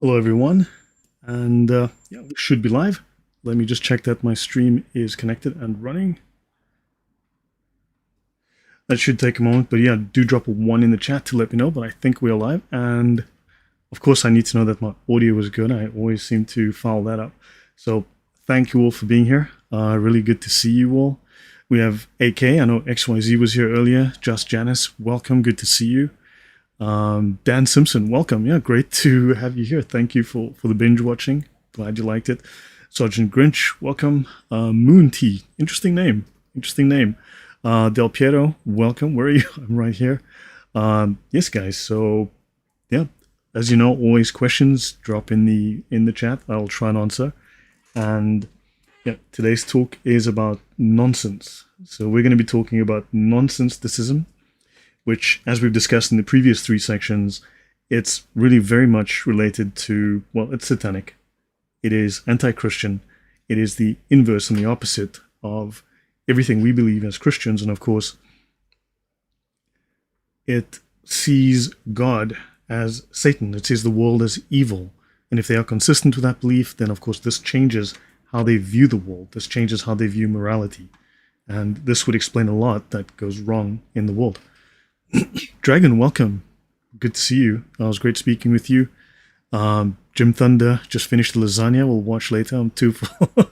Hello, everyone, and yeah, we should be live. Let me just check that my stream is connected and running. That should take a moment, but yeah, do drop a 1 in the chat to let me know, but I think we're live, and of course I need to know that my audio is good. I always seem to foul that up. So thank you all for being here. Really good to see you all. We have AK, I know XYZ was here earlier. Just Janice, welcome, good to see you. Dan Simpson, welcome. Yeah, great to have you here. Thank you for the binge watching. Glad you liked it. Sergeant Grinch, welcome. Moon Tea, interesting name. Interesting name. Del Piero, welcome. Where are you? I'm right here. Yes, guys. So, yeah, as you know, always questions drop in the chat. I'll try and answer. And yeah, today's talk is about nonsense. So we're going to be talking about nonsensicism, which, as we've discussed in the previous 3 sections, it's really very much related to, well, it's satanic. It is anti-Christian. It is the inverse and the opposite of everything we believe as Christians. And of course, it sees God as Satan. It sees the world as evil. And if they are consistent with that belief, then of course this changes how they view the world. This changes how they view morality. And this would explain a lot that goes wrong in the world. Dragon, welcome. Good to see you. It was great speaking with you. Jim Thunder just finished the lasagna. We'll watch later. I'm too full.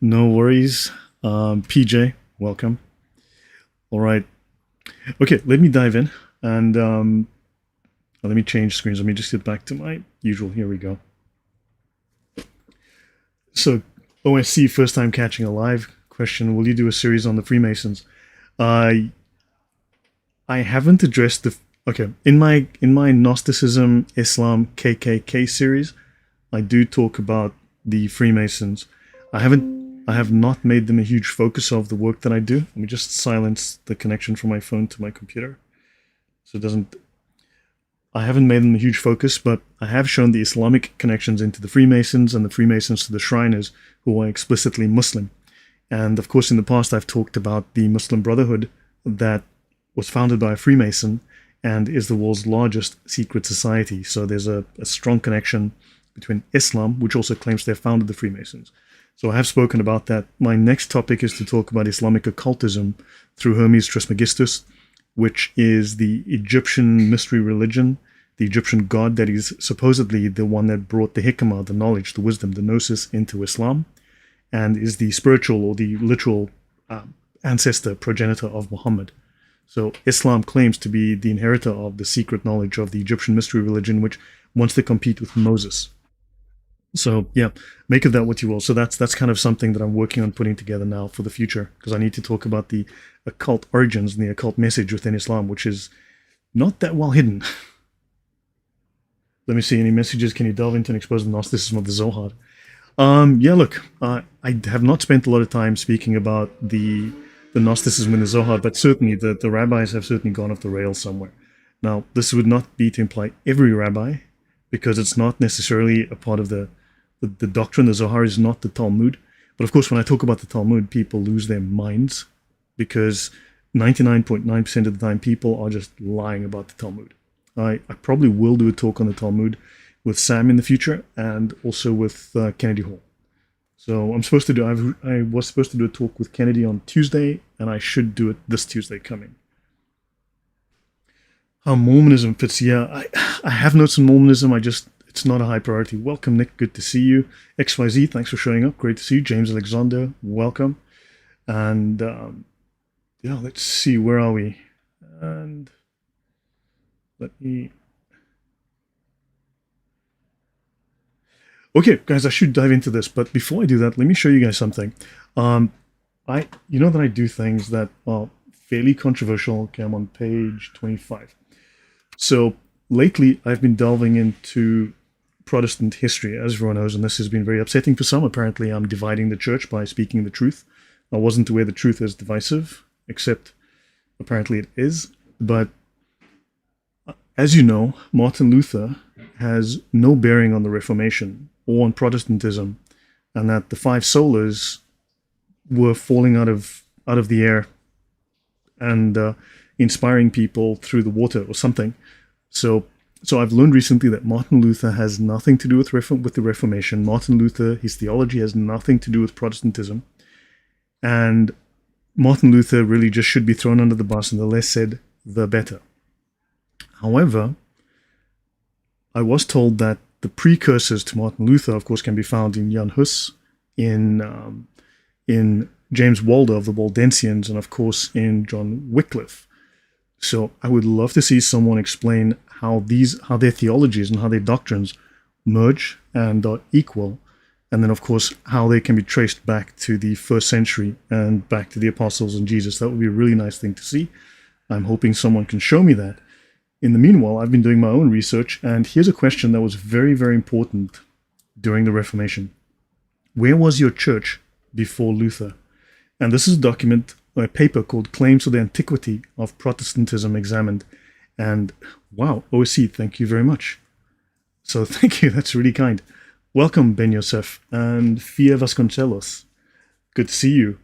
No worries. PJ, welcome. All right. Okay, let me dive in. And let me change screens. Let me just get back to my usual. Here we go. So, OSC, first time catching a live question. Will you do a series on the Freemasons? I haven't addressed the... Okay, in my Gnosticism, Islam, KKK series, I do talk about the Freemasons. I have not made them a huge focus of the work that I do. Let me just silence the connection from my phone to my computer, so it doesn't... I haven't made them a huge focus, but I have shown the Islamic connections into the Freemasons and the Freemasons to the Shriners, who are explicitly Muslim. And of course, in the past, I've talked about the Muslim Brotherhood that was founded by a Freemason and is the world's largest secret society. So there's a strong connection between Islam, which also claims they founded the Freemasons. So I have spoken about that. My next topic is to talk about Islamic occultism through Hermes Trismegistus, which is the Egyptian mystery religion, the Egyptian god that is supposedly the one that brought the hikmah, the knowledge, the wisdom, the gnosis into Islam, and is the spiritual or the literal ancestor, progenitor of Muhammad. So Islam claims to be the inheritor of the secret knowledge of the Egyptian mystery religion, which wants to compete with Moses. So yeah, make of that what you will. So that's kind of something that I'm working on putting together now for the future, because I need to talk about the occult origins and the occult message within Islam, which is not that well hidden. Let me see, any messages? Can you delve into and expose the Gnosticism of the Zohar? Yeah, look, I have not spent a lot of time speaking about the Gnosticism in the Zohar, but certainly the rabbis have certainly gone off the rails somewhere. Now, this would not be to imply every rabbi, because it's not necessarily a part of the doctrine. The Zohar is not the Talmud. But of course, when I talk about the Talmud, people lose their minds, because 99.9% of the time people are just lying about the Talmud. I probably will do a talk on the Talmud with Sam in the future, and also with Kennedy Hall. So I'm supposed to do, I was supposed to do a talk with Kennedy on Tuesday, and I should do it this Tuesday coming. How Mormonism fits, yeah, I have notes on Mormonism, it's not a high priority. Welcome, Nick, good to see you. XYZ, thanks for showing up, great to see you. James Alexander, welcome. And yeah, let's see, where are we? And let me... Okay, guys, I should dive into this, but before I do that, let me show you guys something. You know that I do things that are fairly controversial. Okay, I'm on page 25. So lately, I've been delving into Protestant history, as everyone knows, and this has been very upsetting for some. Apparently, I'm dividing the church by speaking the truth. I wasn't aware the truth is divisive, except apparently it is. But as you know, Martin Luther has no bearing on the Reformation or on Protestantism, and that the 5 solas were falling out of the air and inspiring people through the water or something. So So I've learned recently that Martin Luther has nothing to do with the Reformation. Martin Luther, his theology has nothing to do with Protestantism. And Martin Luther really just should be thrown under the bus, and the less said, the better. However, I was told that the precursors to Martin Luther, of course, can be found in Jan Hus, in James Walder of the Waldensians, and of course in John Wycliffe. So I would love to see someone explain how their theologies and how their doctrines merge and are equal, and then of course how they can be traced back to the first century and back to the apostles and Jesus. That would be a really nice thing to see. I'm hoping someone can show me that. In the meanwhile, I've been doing my own research, and here's a question that was very, very important during the Reformation. Where was your church before Luther? And this is a paper called Claims to the Antiquity of Protestantism Examined. And wow, OSC, thank you very much. So thank you, that's really kind. Welcome, Ben Yosef and Fia Vasconcelos. Good to see you.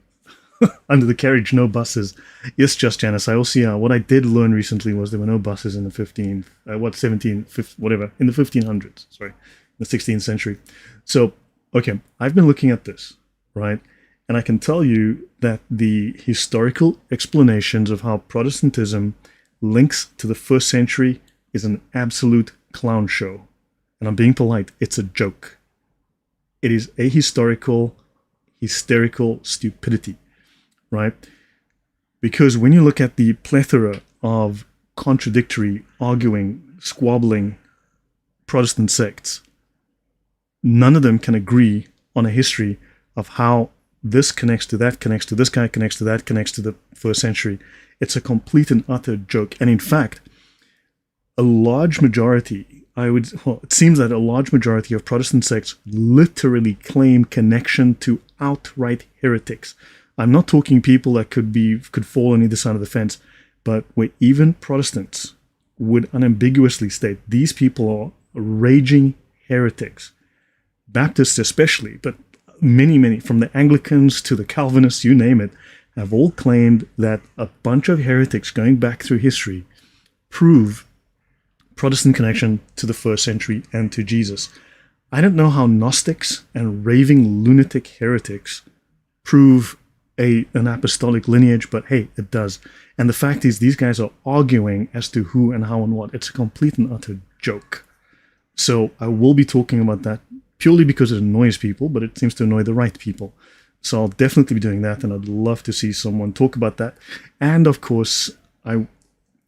Under the carriage, no buses. Yes, Just Janice. I also, what I did learn recently was there were no buses in the 1500s, sorry, the 16th century. So, okay, I've been looking at this, right? And I can tell you that the historical explanations of how Protestantism links to the first century is an absolute clown show. And I'm being polite, it's a joke. It is hysterical stupidity. Right? Because when you look at the plethora of contradictory, arguing, squabbling Protestant sects, none of them can agree on a history of how this connects to that, connects to this guy, connects to that, connects to the first century. It's a complete and utter joke. And in fact, a large majority, it seems that a large majority of Protestant sects literally claim connection to outright heretics. I'm not talking people that could fall on either side of the fence, but where even Protestants would unambiguously state these people are raging heretics. Baptists especially, but many, from the Anglicans to the Calvinists, you name it, have all claimed that a bunch of heretics going back through history prove Protestant connection to the first century and to Jesus. I don't know how Gnostics and raving lunatic heretics prove an apostolic lineage, but hey, it does. And the fact is, these guys are arguing as to who and how and what. It's a complete and utter joke. So I will be talking about that purely because it annoys people, but it seems to annoy the right people. So I'll definitely be doing that, and I'd love to see someone talk about that. And of course,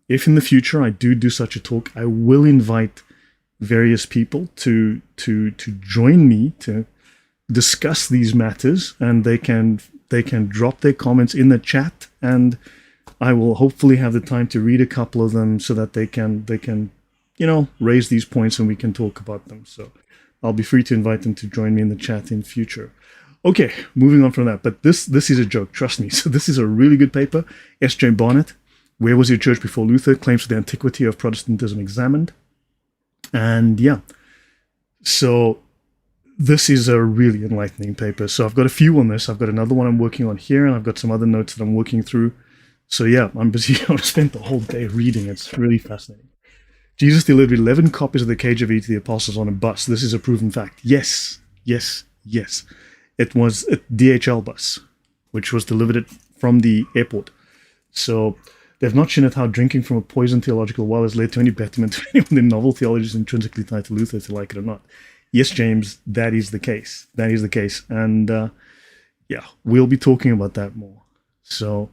if in the future I do such a talk, I will invite various people to join me to discuss these matters, and they can drop their comments in the chat, and I will hopefully have the time to read a couple of them so that they can raise these points and we can talk about them. So I'll be free to invite them to join me in the chat in future. Okay, moving on from that, but this is a joke, trust me. So this is a really good paper. S.J. Barnett, Where Was Your Church Before Luther? Claims to the Antiquity of Protestantism Examined. And yeah, so this is a really enlightening paper. So I've got a few on this. I've got another one I'm working on here, and I've got some other notes that I'm working through. So yeah, I'm busy. I've spent the whole day reading. It's really fascinating. Jesus delivered 11 copies of the KJV to the apostles on a bus. This is a proven fact. Yes. It was a DHL bus, which was delivered from the airport. So they've not shown it how drinking from a poisoned theological well has led to any betterment to anyone in novel theology is intrinsically tied to Luther, to like it or not. Yes, James, that is the case. That is the case. And yeah, we'll be talking about that more. So,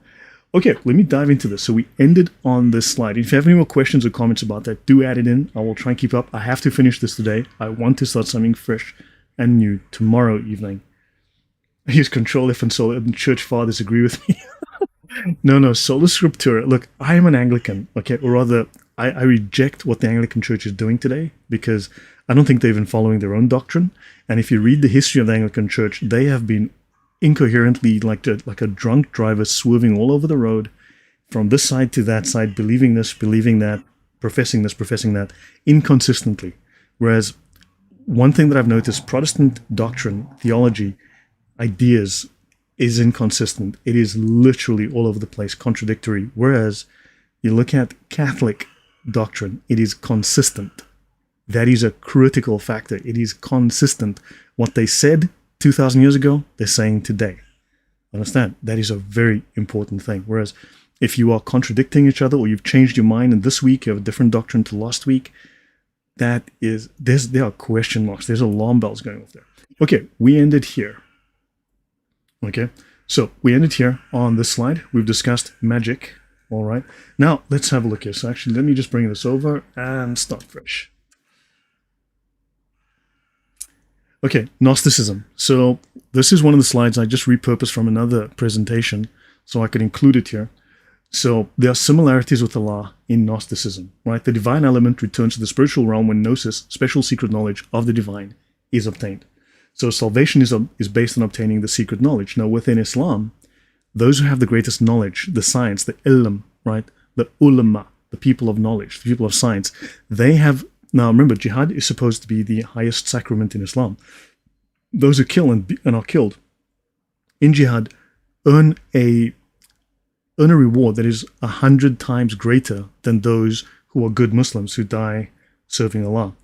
okay, let me dive into this. So we ended on this slide. If you have any more questions or comments about that, do add it in. I will try and keep up. I have to finish this today. I want to start something fresh and new tomorrow evening. I use Control F and Sola, and church fathers agree with me. No, Sola Scriptura. Look, I am an Anglican, okay, or rather, I reject what the Anglican Church is doing today because I don't think they're even following their own doctrine. And if you read the history of the Anglican Church, they have been incoherently, like a drunk driver, swerving all over the road from this side to that side, believing this, believing that, professing this, professing that, inconsistently. Whereas one thing that I've noticed, Protestant doctrine, theology, ideas is inconsistent. It is literally all over the place, contradictory. Whereas you look at Catholic doctrine. It is consistent. That is a critical factor. It is consistent. What they said 2,000 years ago, they're saying today. Understand? That is a very important thing. Whereas if you are contradicting each other, or you've changed your mind and this week you have a different doctrine to last week, there are question marks. There's alarm bells going off there. Okay, we ended here. Okay, so we ended here on this slide. We've discussed magic. All right. Now let's have a look here. So actually, let me just bring this over and start fresh. Okay, Gnosticism. So this is one of the slides I just repurposed from another presentation so I could include it here. So there are similarities with Allah in Gnosticism, right? The divine element returns to the spiritual realm when Gnosis, special secret knowledge of the divine, is obtained. So salvation is based on obtaining the secret knowledge. Now within Islam, those who have the greatest knowledge, the science, the ilm, right? The ulama, the people of knowledge, the people of science, they have. Now remember, jihad is supposed to be the highest sacrament in Islam. Those who kill and are killed in jihad earn a reward that is 100 times greater than those who are good Muslims who die serving Allah.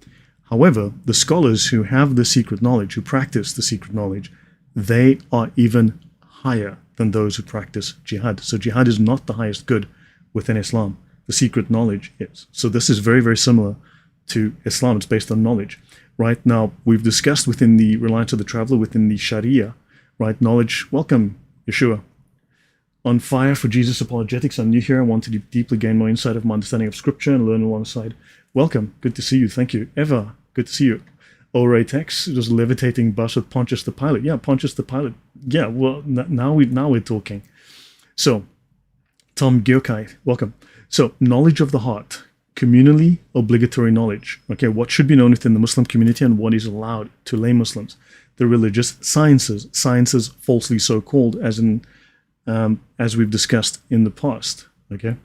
However, the scholars who have the secret knowledge, who practice the secret knowledge, they are even higher than those who practice jihad. So jihad is not the highest good within Islam. The secret knowledge is. So this is very, very similar to Islam. It's based on knowledge. Right now, we've discussed within the Reliance of the Traveler, within the Sharia, right? Knowledge. Welcome, Yeshua. On fire for Jesus Apologetics. I'm new here. I want to deeply gain more insight of my understanding of Scripture and learn alongside. Welcome. Good to see you. Thank you. Eva, good to see you. Ore Tex, it was a levitating bus with Pontius the Pilot. Yeah, Pontius the Pilot. Yeah, well, now we're talking. So, Tom Gyokai, welcome. So, knowledge of the heart. Communally obligatory knowledge. Okay, what should be known within the Muslim community and what is allowed to lay Muslims. The religious sciences falsely so called, as we've discussed in the past. Okay,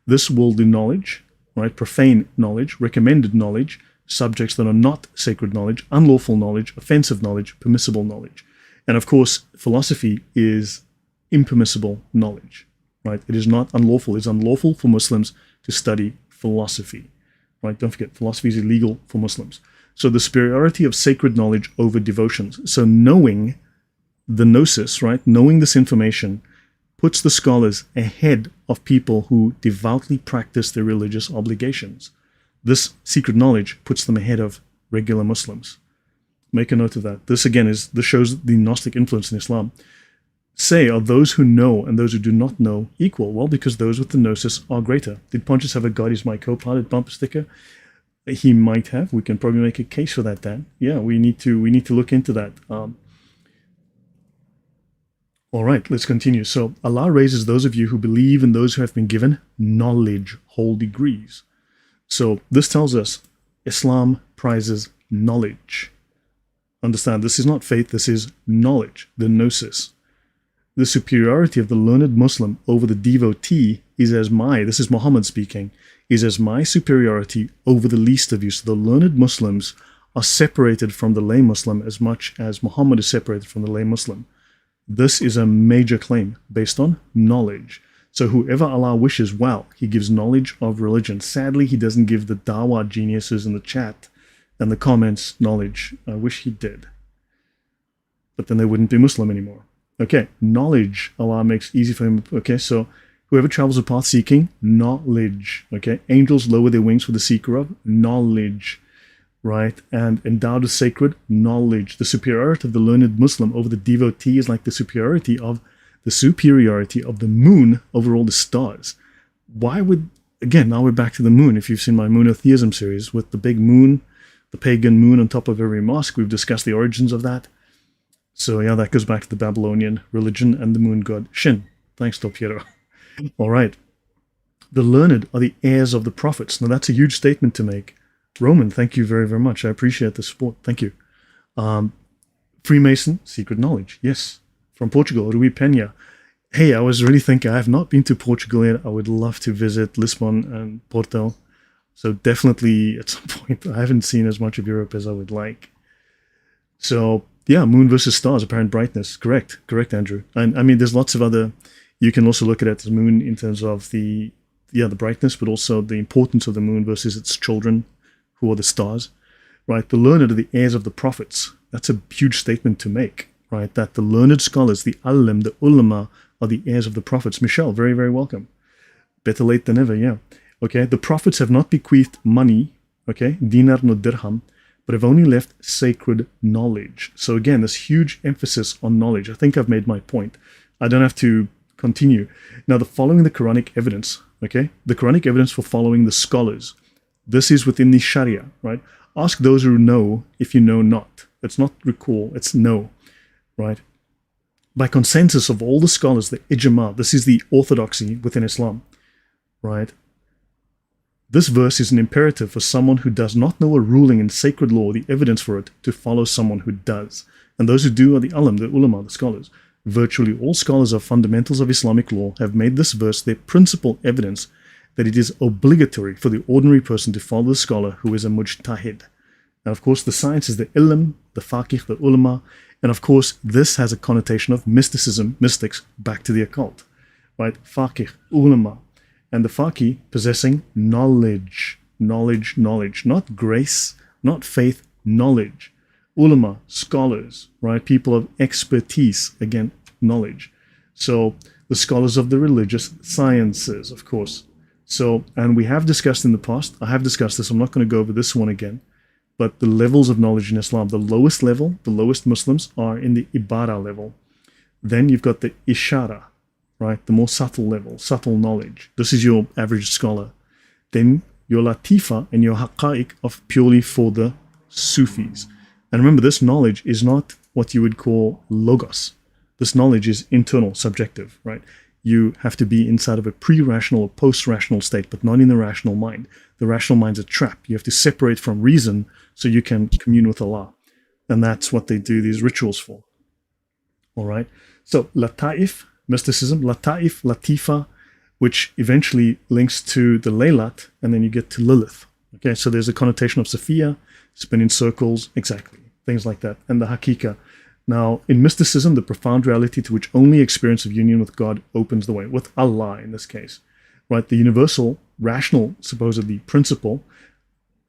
this worldly knowledge, right? Profane knowledge, recommended knowledge, subjects that are not sacred knowledge, unlawful knowledge, offensive knowledge, permissible knowledge, and of course, philosophy is impermissible knowledge. Right? It is not unlawful. It's unlawful for Muslims to study philosophy, right? Don't forget, philosophy is illegal for Muslims. So the superiority of sacred knowledge over devotions. So knowing the gnosis, right? Knowing this information puts the scholars ahead of people who devoutly practice their religious obligations. This secret knowledge puts them ahead of regular Muslims. Make a note of that. This shows the Gnostic influence in Islam. Say, are those who know and those who do not know equal? Well, because those with the gnosis are greater. Did Pontius have a God is my co-pilot bumper sticker? He might have. We can probably make a case for that, Dan. Yeah, we need to look into that. All right, let's continue. So Allah raises those of you who believe and those who have been given knowledge, whole degrees. So this tells us Islam prizes knowledge. Understand, this is not faith, this is knowledge, the gnosis. The superiority of the learned Muslim over the devotee is this is Muhammad speaking, is as my superiority over the least of you. So the learned Muslims are separated from the lay Muslim as much as Muhammad is separated from the lay Muslim. This is a major claim based on knowledge. So whoever Allah wishes well, He gives knowledge of religion. Sadly, He doesn't give the Dawah geniuses in the chat and the comments knowledge. I wish He did. But then they wouldn't be Muslim anymore. Okay, knowledge Allah makes easy for him. Okay, so whoever travels a path seeking knowledge. Okay, angels lower their wings for the seeker of knowledge, right? And endowed with sacred knowledge. The superiority of the learned Muslim over the devotee is like the superiority of the moon over all the stars. Why would, again, now we're back to the moon. If you've seen my monotheism series with the big moon, the pagan moon on top of every mosque, we've discussed the origins of that. So yeah, that goes back to the Babylonian religion and the moon god Shin. Thanks, Topiero. All right. The learned are the heirs of the prophets. Now that's a huge statement to make. Roman, thank you very, very much. I appreciate the support. Thank you. Freemason, secret knowledge. Yes. From Portugal, Rui Peña. Hey, I was really thinking, I have not been to Portugal yet. I would love to visit Lisbon and Porto. So definitely at some point, I haven't seen as much of Europe as I would like. So yeah, moon versus stars, apparent brightness. Correct, Andrew. And I mean, there's lots of other, you can also look at it as moon in terms of the the brightness, but also the importance of the moon versus its children, who are the stars, right? The learned are the heirs of the prophets. That's a huge statement to make, right? That the learned scholars, the alim, the ulama, are the heirs of the prophets. Michelle, very, very welcome. Better late than never, yeah. Okay, the prophets have not bequeathed money, okay, dinar nor dirham, but have only left sacred knowledge. So again, this huge emphasis on knowledge. I think I've made my point. I don't have to continue. Now, the following the Quranic evidence, okay, the Quranic evidence for following the scholars. This is within the Sharia, right? Ask those who know if you know not. It's not recall, it's know, right? By consensus of all the scholars, the ijma, this is the orthodoxy within Islam, right? This verse is an imperative for someone who does not know a ruling in sacred law, the evidence for it, to follow someone who does. And those who do are the alim, the ulama, the scholars. Virtually all scholars of fundamentals of Islamic law have made this verse their principal evidence that it is obligatory for the ordinary person to follow the scholar who is a mujtahid. And of course, the science is the ilm, the faqih, the ulama, and of course, this has a connotation of mysticism, mystics, back to the occult, right? Faqih, ulama, and the faqih possessing knowledge, not grace, not faith, knowledge. Ulama, scholars, right? People of expertise, again, knowledge. So the scholars of the religious sciences, of course. So, and we have discussed in the past, I have discussed this, I'm not going to go over this one again, but the levels of knowledge in Islam, the lowest level, the lowest Muslims are in the ibara level. Then you've got the ishara, right? The more subtle level, subtle knowledge. This is your average scholar. Then your latifa and your haqa'iq are purely for the Sufis. And remember, this knowledge is not what you would call logos. This knowledge is internal, subjective, right? You have to be inside of a pre-rational or post-rational state, but not in the rational mind. The rational mind's a trap. You have to separate from reason so you can commune with Allah. And that's what they do these rituals for. All right? So, lataif, mysticism, lataif, latifa, which eventually links to the Laylat, and then you get to Lilith. Okay, so there's a connotation of Sophia, spin in circles, exactly, things like that. And the Hakika. Now, in mysticism, the profound reality to which only experience of union with God opens the way, with Allah in this case, right? The universal, rational, supposedly, principle.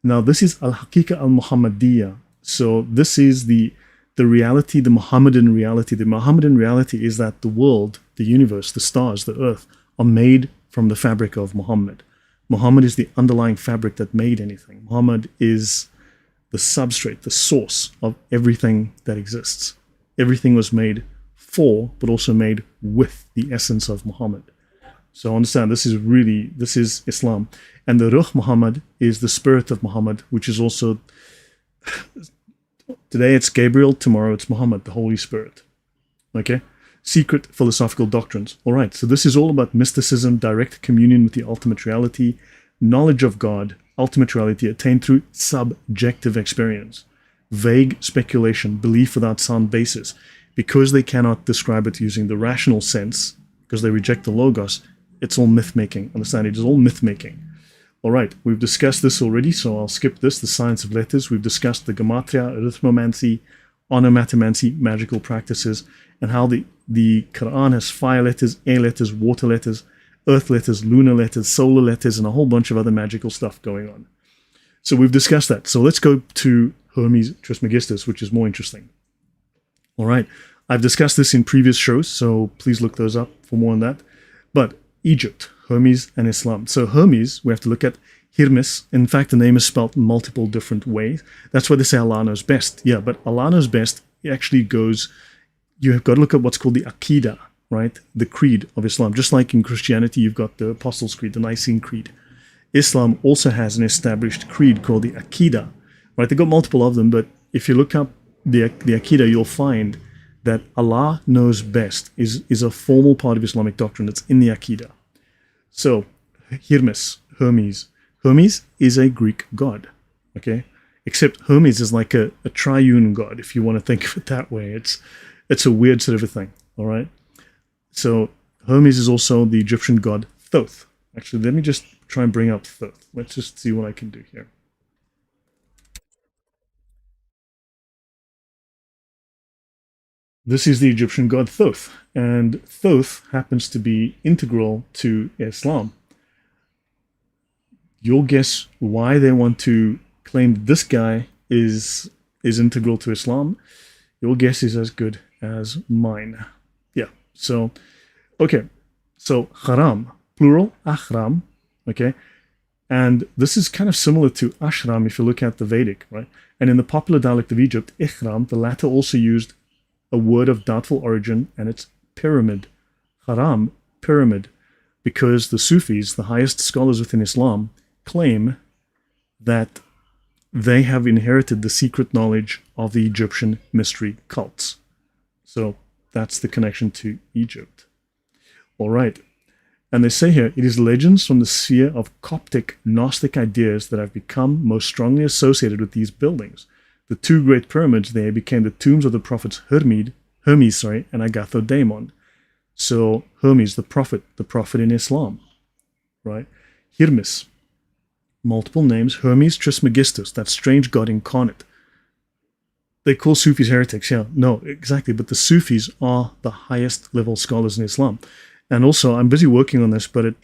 Now, this is al-Hakika al-Muhammadiyya. So this is the reality, the Muhammadan reality. The Muhammadan reality is that the world, the universe, the stars, the earth, are made from the fabric of Muhammad. Muhammad is the underlying fabric that made anything. Muhammad is the substrate, the source of everything that exists. Everything was made for, but also made with the essence of Muhammad. So understand, this is Islam. And the Ruh Muhammad is the spirit of Muhammad, which is also, today it's Gabriel, tomorrow it's Muhammad, the Holy Spirit. Okay? Secret philosophical doctrines. All right, so this is all about mysticism, direct communion with the ultimate reality, knowledge of God, ultimate reality attained through subjective experience. Vague speculation, belief without sound basis. Because they cannot describe it using the rational sense, because they reject the logos, it's all myth-making. Understand? It is all myth-making. All right, we've discussed this already, so I'll skip this, the science of letters. We've discussed the gematria, arithmomancy, onomatomancy, magical practices, and how the Quran has fire letters, air letters, water letters, earth letters, lunar letters, solar letters, and a whole bunch of other magical stuff going on. So we've discussed that. So let's go to Hermes Trismegistus, which is more interesting. All right, I've discussed this in previous shows, so please look those up for more on that. But Egypt, Hermes and Islam. So Hermes, we have to look at Hermes. In fact, the name is spelled multiple different ways. That's why they say Allah knows best. Yeah, but Allah knows best actually goes, you have got to look at what's called the Aqidah, right? The creed of Islam. Just like in Christianity, you've got the Apostles' Creed, the Nicene Creed. Islam also has an established creed called the Aqidah, right? They've got multiple of them, but if you look up the Aqidah, you'll find that Allah knows best is a formal part of Islamic doctrine that's in the Aqidah. So, Hermes. Hermes is a Greek god, okay? Except Hermes is like a triune god, if you want to think of it that way. It's a weird sort of a thing, all right? So, Hermes is also the Egyptian god Thoth. Actually, let me just try and bring up Thoth. Let's just see what I can do here. This is the Egyptian god Thoth, and Thoth happens to be integral to Islam. You'll guess why they want to claim this guy is integral to Islam. Your guess is as good as mine. Yeah. So, okay. So haram, plural, ahram. Okay. And this is kind of similar to ashram if you look at the Vedic, right? And in the popular dialect of Egypt, ihram, the latter also used a word of doubtful origin, and it's pyramid. Haram, pyramid, because the Sufis, the highest scholars within Islam, claim that they have inherited the secret knowledge of the Egyptian mystery cults. So that's the connection to Egypt. All right. And they say here, it is legends from the sphere of Coptic Gnostic ideas that have become most strongly associated with these buildings. The two great pyramids there became the tombs of the prophets Hermes, and Agathodaimon. So Hermes, the prophet in Islam, right? Hermes, multiple names, Hermes Trismegistus, that strange god incarnate. They call Sufis heretics, yeah, no, exactly, but the Sufis are the highest level scholars in Islam. And also, I'm busy working on this, but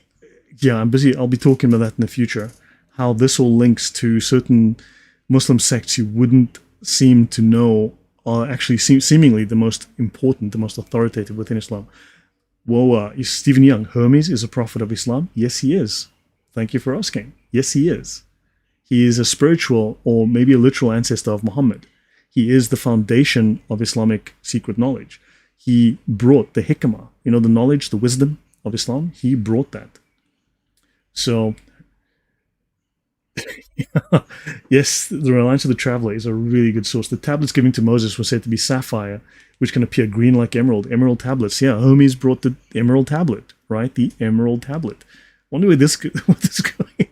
I'm busy, I'll be talking about that in the future, how this all links to certain Muslim sects you wouldn't seem to know are actually seemingly the most important, the most authoritative within Islam. Whoa, is Stephen Young, Hermes is a prophet of Islam? Yes, he is. Thank you for asking. Yes, he is. He is a spiritual or maybe a literal ancestor of Muhammad. He is the foundation of Islamic secret knowledge. He brought the hikmah, the knowledge, the wisdom of Islam. He brought that. So, yes, the Reliance of the Traveler is a really good source. The tablets given to Moses were said to be sapphire, which can appear green like emerald. Emerald tablets. Yeah, Hermes brought the emerald tablet, right? The emerald tablet. Wonder where this is going.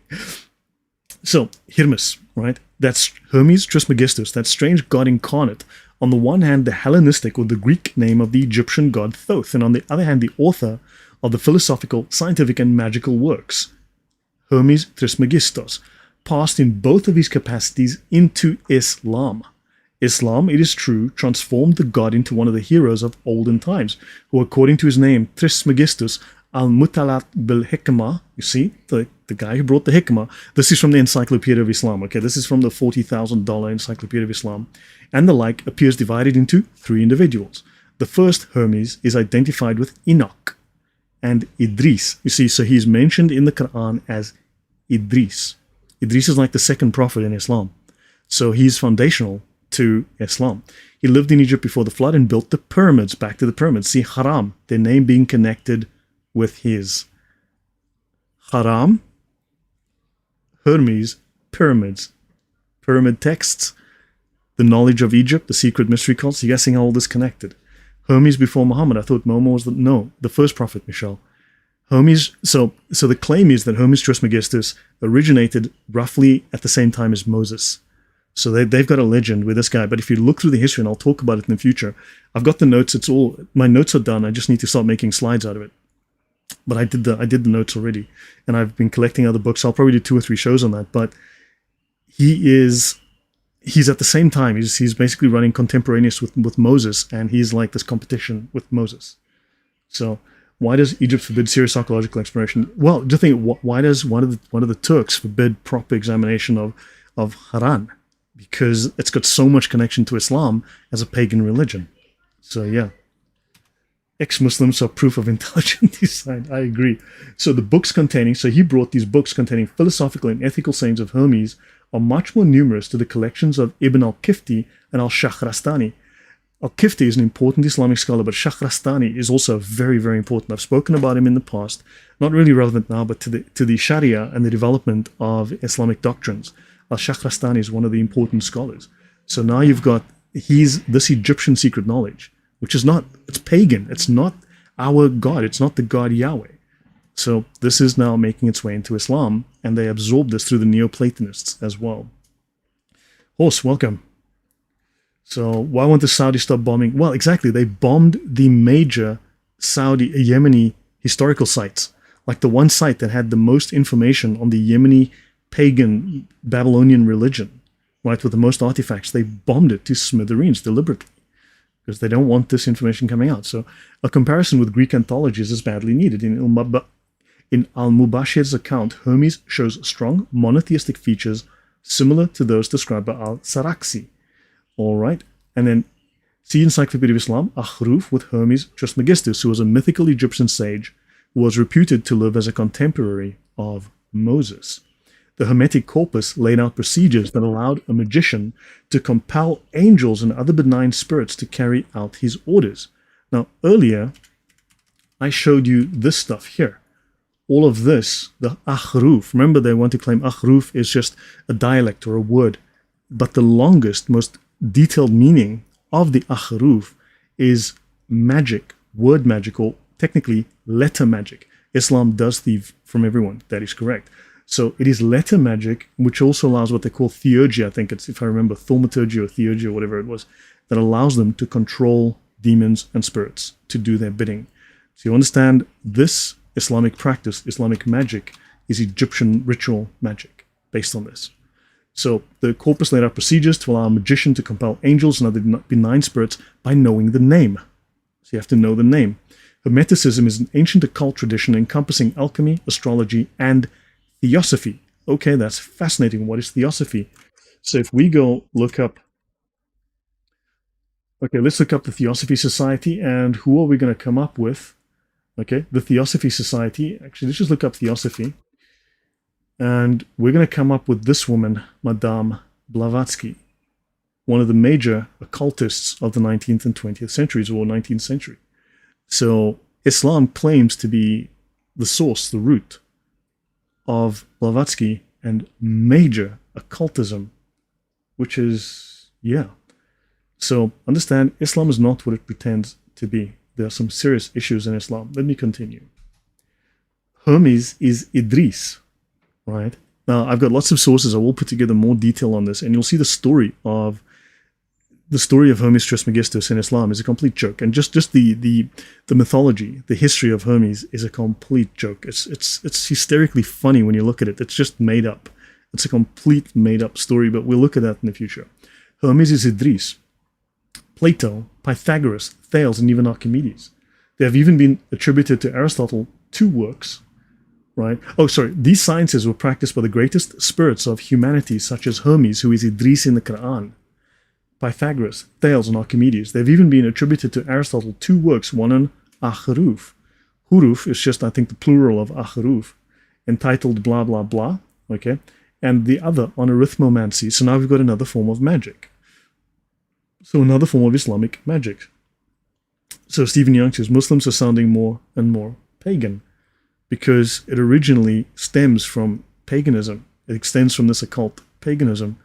So, Hermes, right? That's Hermes Trismegistus, that strange god incarnate. On the one hand, the Hellenistic or the Greek name of the Egyptian god Thoth, and on the other hand, the author of the philosophical, scientific, and magical works. Hermes Trismegistus passed in both of his capacities into Islam. Islam, it is true, transformed the god into one of the heroes of olden times, who, according to his name, Trismegistus, al-Mutalat bil-Hikmah, you see, the guy who brought the Hikmah. This is from the Encyclopedia of Islam, okay? This is from the $40,000 Encyclopedia of Islam. And the like appears divided into three individuals. The first, Hermes, is identified with Enoch and Idris. You see, so he's mentioned in the Quran as Idris. Idris is like the second prophet in Islam. So he's foundational to Islam. He lived in Egypt before the flood and built the pyramids, back to the pyramids. See, Haram, their name being connected with his. Haram, Hermes, pyramids, pyramid texts, the knowledge of Egypt, the secret mystery cults. You're guessing how all this connected. Hermes before Muhammad. I thought Momo was the first prophet, Michelle. Hermes, so the claim is that Hermes Trismegistus originated roughly at the same time as Moses. So they've got a legend with this guy. But if you look through the history, and I'll talk about it in the future, I've got the notes. My notes are done. I just need to start making slides out of it. But I did the notes already, and I've been collecting other books. I'll probably do 2 or 3 shows on that. But he's at the same time. He's basically running contemporaneous with Moses, and he's like this competition with Moses. So why does Egypt forbid serious archaeological exploration? Well, just think, why does one of the Turks forbid proper examination of Haran? Because it's got so much connection to Islam as a pagan religion. So yeah. Ex-Muslims are proof of intelligent design. I agree. So he brought these books containing philosophical and ethical sayings of Hermes are much more numerous to the collections of Ibn al-Kifti and al-Shakhrastani. Al-Kifti is an important Islamic scholar, but Shakhrastani is also very, very important. I've spoken about him in the past, not really relevant now, but to the Sharia and the development of Islamic doctrines. Al-Shakhrastani is one of the important scholars. So now you've got this Egyptian secret knowledge, which is it's pagan. It's not our God. It's not the God Yahweh. So this is now making its way into Islam, and they absorbed this through the Neoplatonists as well. Horse, welcome. So why won't the Saudis stop bombing? Well, exactly. They bombed the major Yemeni historical sites, like the one site that had the most information on the Yemeni pagan Babylonian religion, right, with the most artifacts. They bombed it to smithereens deliberately, because they don't want this information coming out. So a comparison with Greek anthologies is badly needed. In In Al-Mubashir's account, Hermes shows strong monotheistic features similar to those described by Al-Saraksi. All right, and then see Encyclopedia of Islam, Akhruf with Hermes Trismegistus, who was a mythical Egyptian sage who was reputed to live as a contemporary of Moses. The Hermetic corpus laid out procedures that allowed a magician to compel angels and other benign spirits to carry out his orders. Now, earlier, I showed you this stuff here. All of this, the Akhruf, remember they want to claim Akhruf is just a dialect or a word, but the longest, most detailed meaning of the Akhruf is magic, word magic, or technically letter magic. Islam does thieve from everyone, that is correct. So it is letter magic, which also allows what they call theurgy, I think it's, if I remember, thaumaturgy or theurgy or whatever it was, that allows them to control demons and spirits to do their bidding. So you understand this Islamic practice, Islamic magic, is Egyptian ritual magic based on this. So the corpus laid out procedures to allow a magician to compel angels and other benign spirits by knowing the name. So you have to know the name. Hermeticism is an ancient occult tradition encompassing alchemy, astrology, and theosophy. Okay, that's fascinating. What is theosophy? So if we go look up, okay, let's look up the Theosophy Society, and who are we going to come up with? Okay, the Theosophy Society. Actually, let's just look up Theosophy. And we're going to come up with this woman, Madame Blavatsky, one of the major occultists of the 19th and 20th centuries, or 19th century. So Islam claims to be the source, the root of Blavatsky and major occultism, which is, yeah. So understand, Islam is not what it pretends to be. There are some serious issues in Islam. Let me continue. Hermes is Idris, right? Now, I've got lots of sources. I will put together more detail on this, and you'll see the story of Hermes Trismegistus in Islam is a complete joke. And just the mythology, the history of Hermes is a complete joke. It's hysterically funny when you look at it. It's just made up. It's a complete made up story, but we'll look at that in the future. Hermes is Idris, Plato, Pythagoras, Thales, and even Archimedes. They have even been attributed to Aristotle 2 works, right? Oh, sorry. These sciences were practiced by the greatest spirits of humanity, such as Hermes, who is Idris in the Quran, Pythagoras, Thales, and Archimedes. They've even been attributed to Aristotle 2 works, one on Akhruf. Huruf is just, I think, the plural of Akhruf, entitled blah, blah, blah, okay? And the other on arithmomancy. So now we've got another form of magic. So another form of Islamic magic. So Stephen Young says, Muslims are sounding more and more pagan because it originally stems from paganism. It extends from this occult paganism.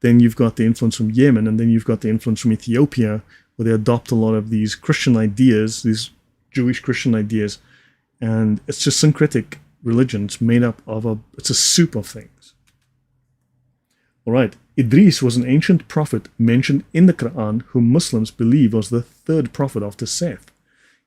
Then you've got the influence from Yemen, and then you've got the influence from Ethiopia, where they adopt a lot of these Christian ideas, these Jewish Christian ideas, and it's just syncretic religion. It's made up of it's a soup of things. All right, Idris was an ancient prophet mentioned in the Quran, whom Muslims believe was the 3rd prophet after Seth.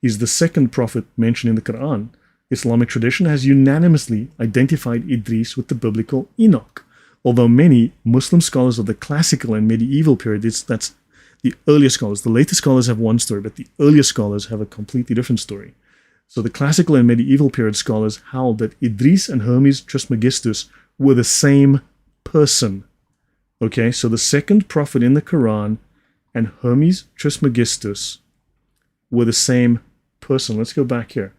He's the 2nd prophet mentioned in the Quran. Islamic tradition has unanimously identified Idris with the biblical Enoch. Although many Muslim scholars of the classical and medieval period, that's the earlier scholars. The later scholars have one story, but the earlier scholars have a completely different story. So the classical and medieval period scholars held that Idris and Hermes Trismegistus were the same person. Okay, so the 2nd prophet in the Quran and Hermes Trismegistus were the same person. Let's go back here.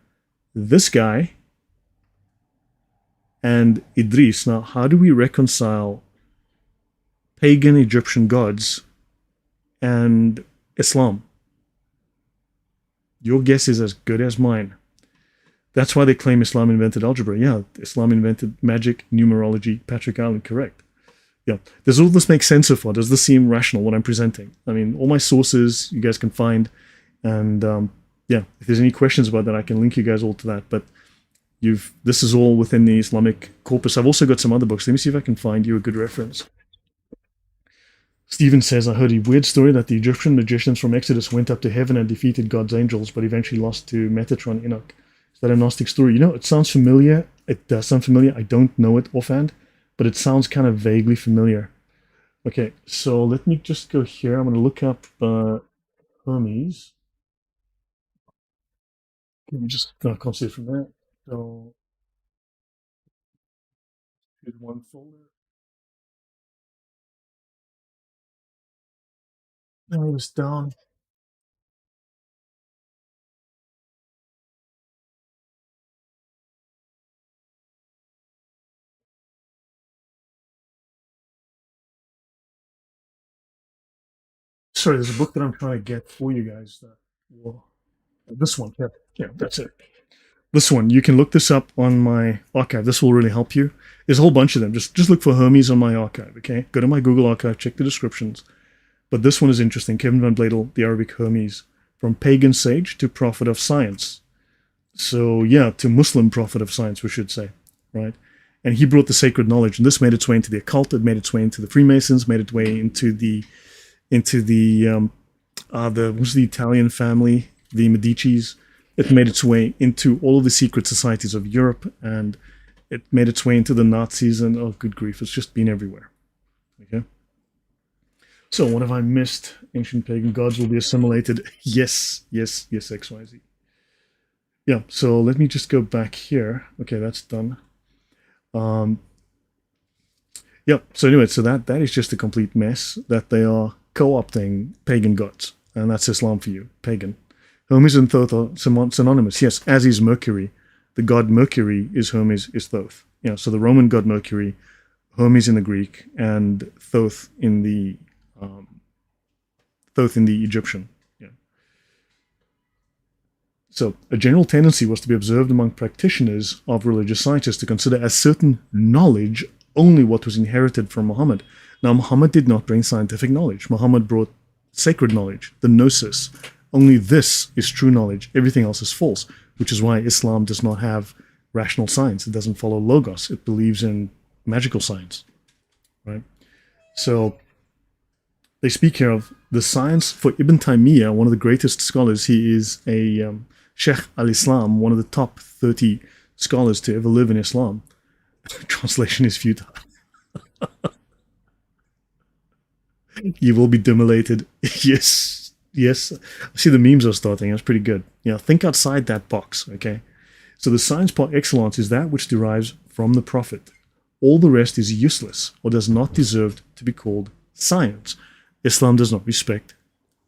This guy and Idris. Now, how do we reconcile pagan Egyptian gods and Islam? Your guess is as good as mine. That's why they claim Islam invented algebra. Yeah, Islam invented magic, numerology, Patrick Island, correct. Yeah, does all this make sense so far? Does this seem rational, what I'm presenting? I mean, all my sources you guys can find. And yeah, if there's any questions about that, I can link you guys all to that. But this is all within the Islamic corpus. I've also got some other books. Let me see if I can find you a good reference. Stephen says, I heard a weird story that the Egyptian magicians from Exodus went up to heaven and defeated God's angels, but eventually lost to Metatron Enoch. Is that a Gnostic story? You know, it sounds familiar. It does sound familiar. I don't know it offhand, but it sounds kind of vaguely familiar. Okay, so let me just go here. I'm going to look up Hermes. Let me just consider from there. So Here's one folder. Then it was down. Sorry, there's a book that I'm trying to get for you guys. Well, this one, yeah, yeah, that's it. This one, you can look this up on my archive. This will really help you. There's a whole bunch of them. Just look for Hermes on my archive. Okay, go to my Google archive, check the descriptions. But this one is interesting. Kevin van Bladel, the Arabic Hermes, from pagan sage to prophet of science. So yeah, to Muslim prophet of science, we should say, right? And he brought the sacred knowledge, and this made its way into the occult. It made its way into the Freemasons, made its way into the what's the Italian family, the Medicis. It made its way into all of the secret societies of Europe, and it made its way into the Nazis. And oh, good grief, it's just been everywhere. Okay. So what have I missed? Ancient pagan gods will be assimilated. Yes, yes, yes. X, Y, Z. Yeah. So let me just go back here. Okay, that's done. Um, yeah. So anyway, so that is just a complete mess that they are co-opting pagan gods, and that's Islam for you, pagan. Hermes and Thoth are synonymous, yes, as is Mercury. The god Mercury is Hermes, is Thoth. Yeah, so the Roman god Mercury, Hermes in the Greek, and Thoth in the Egyptian. Yeah. So a general tendency was to be observed among practitioners of religious sciences to consider as certain knowledge only what was inherited from Muhammad. Now, Muhammad did not bring scientific knowledge. Muhammad brought sacred knowledge, the gnosis. Only this is true knowledge. Everything else is false, which is why Islam does not have rational science. It doesn't follow logos. It believes in magical science, right? So they speak here of the science for Ibn Taymiyyah, one of the greatest scholars. He is a Sheikh al-Islam, one of the top 30 scholars to ever live in Islam. Translation is futile. You will be demolated. Yes, yes. I see the memes are starting. That's pretty good. Yeah, think outside that box, okay? So the science par excellence is that which derives from the prophet. All the rest is useless or does not deserve to be called science. Islam does not respect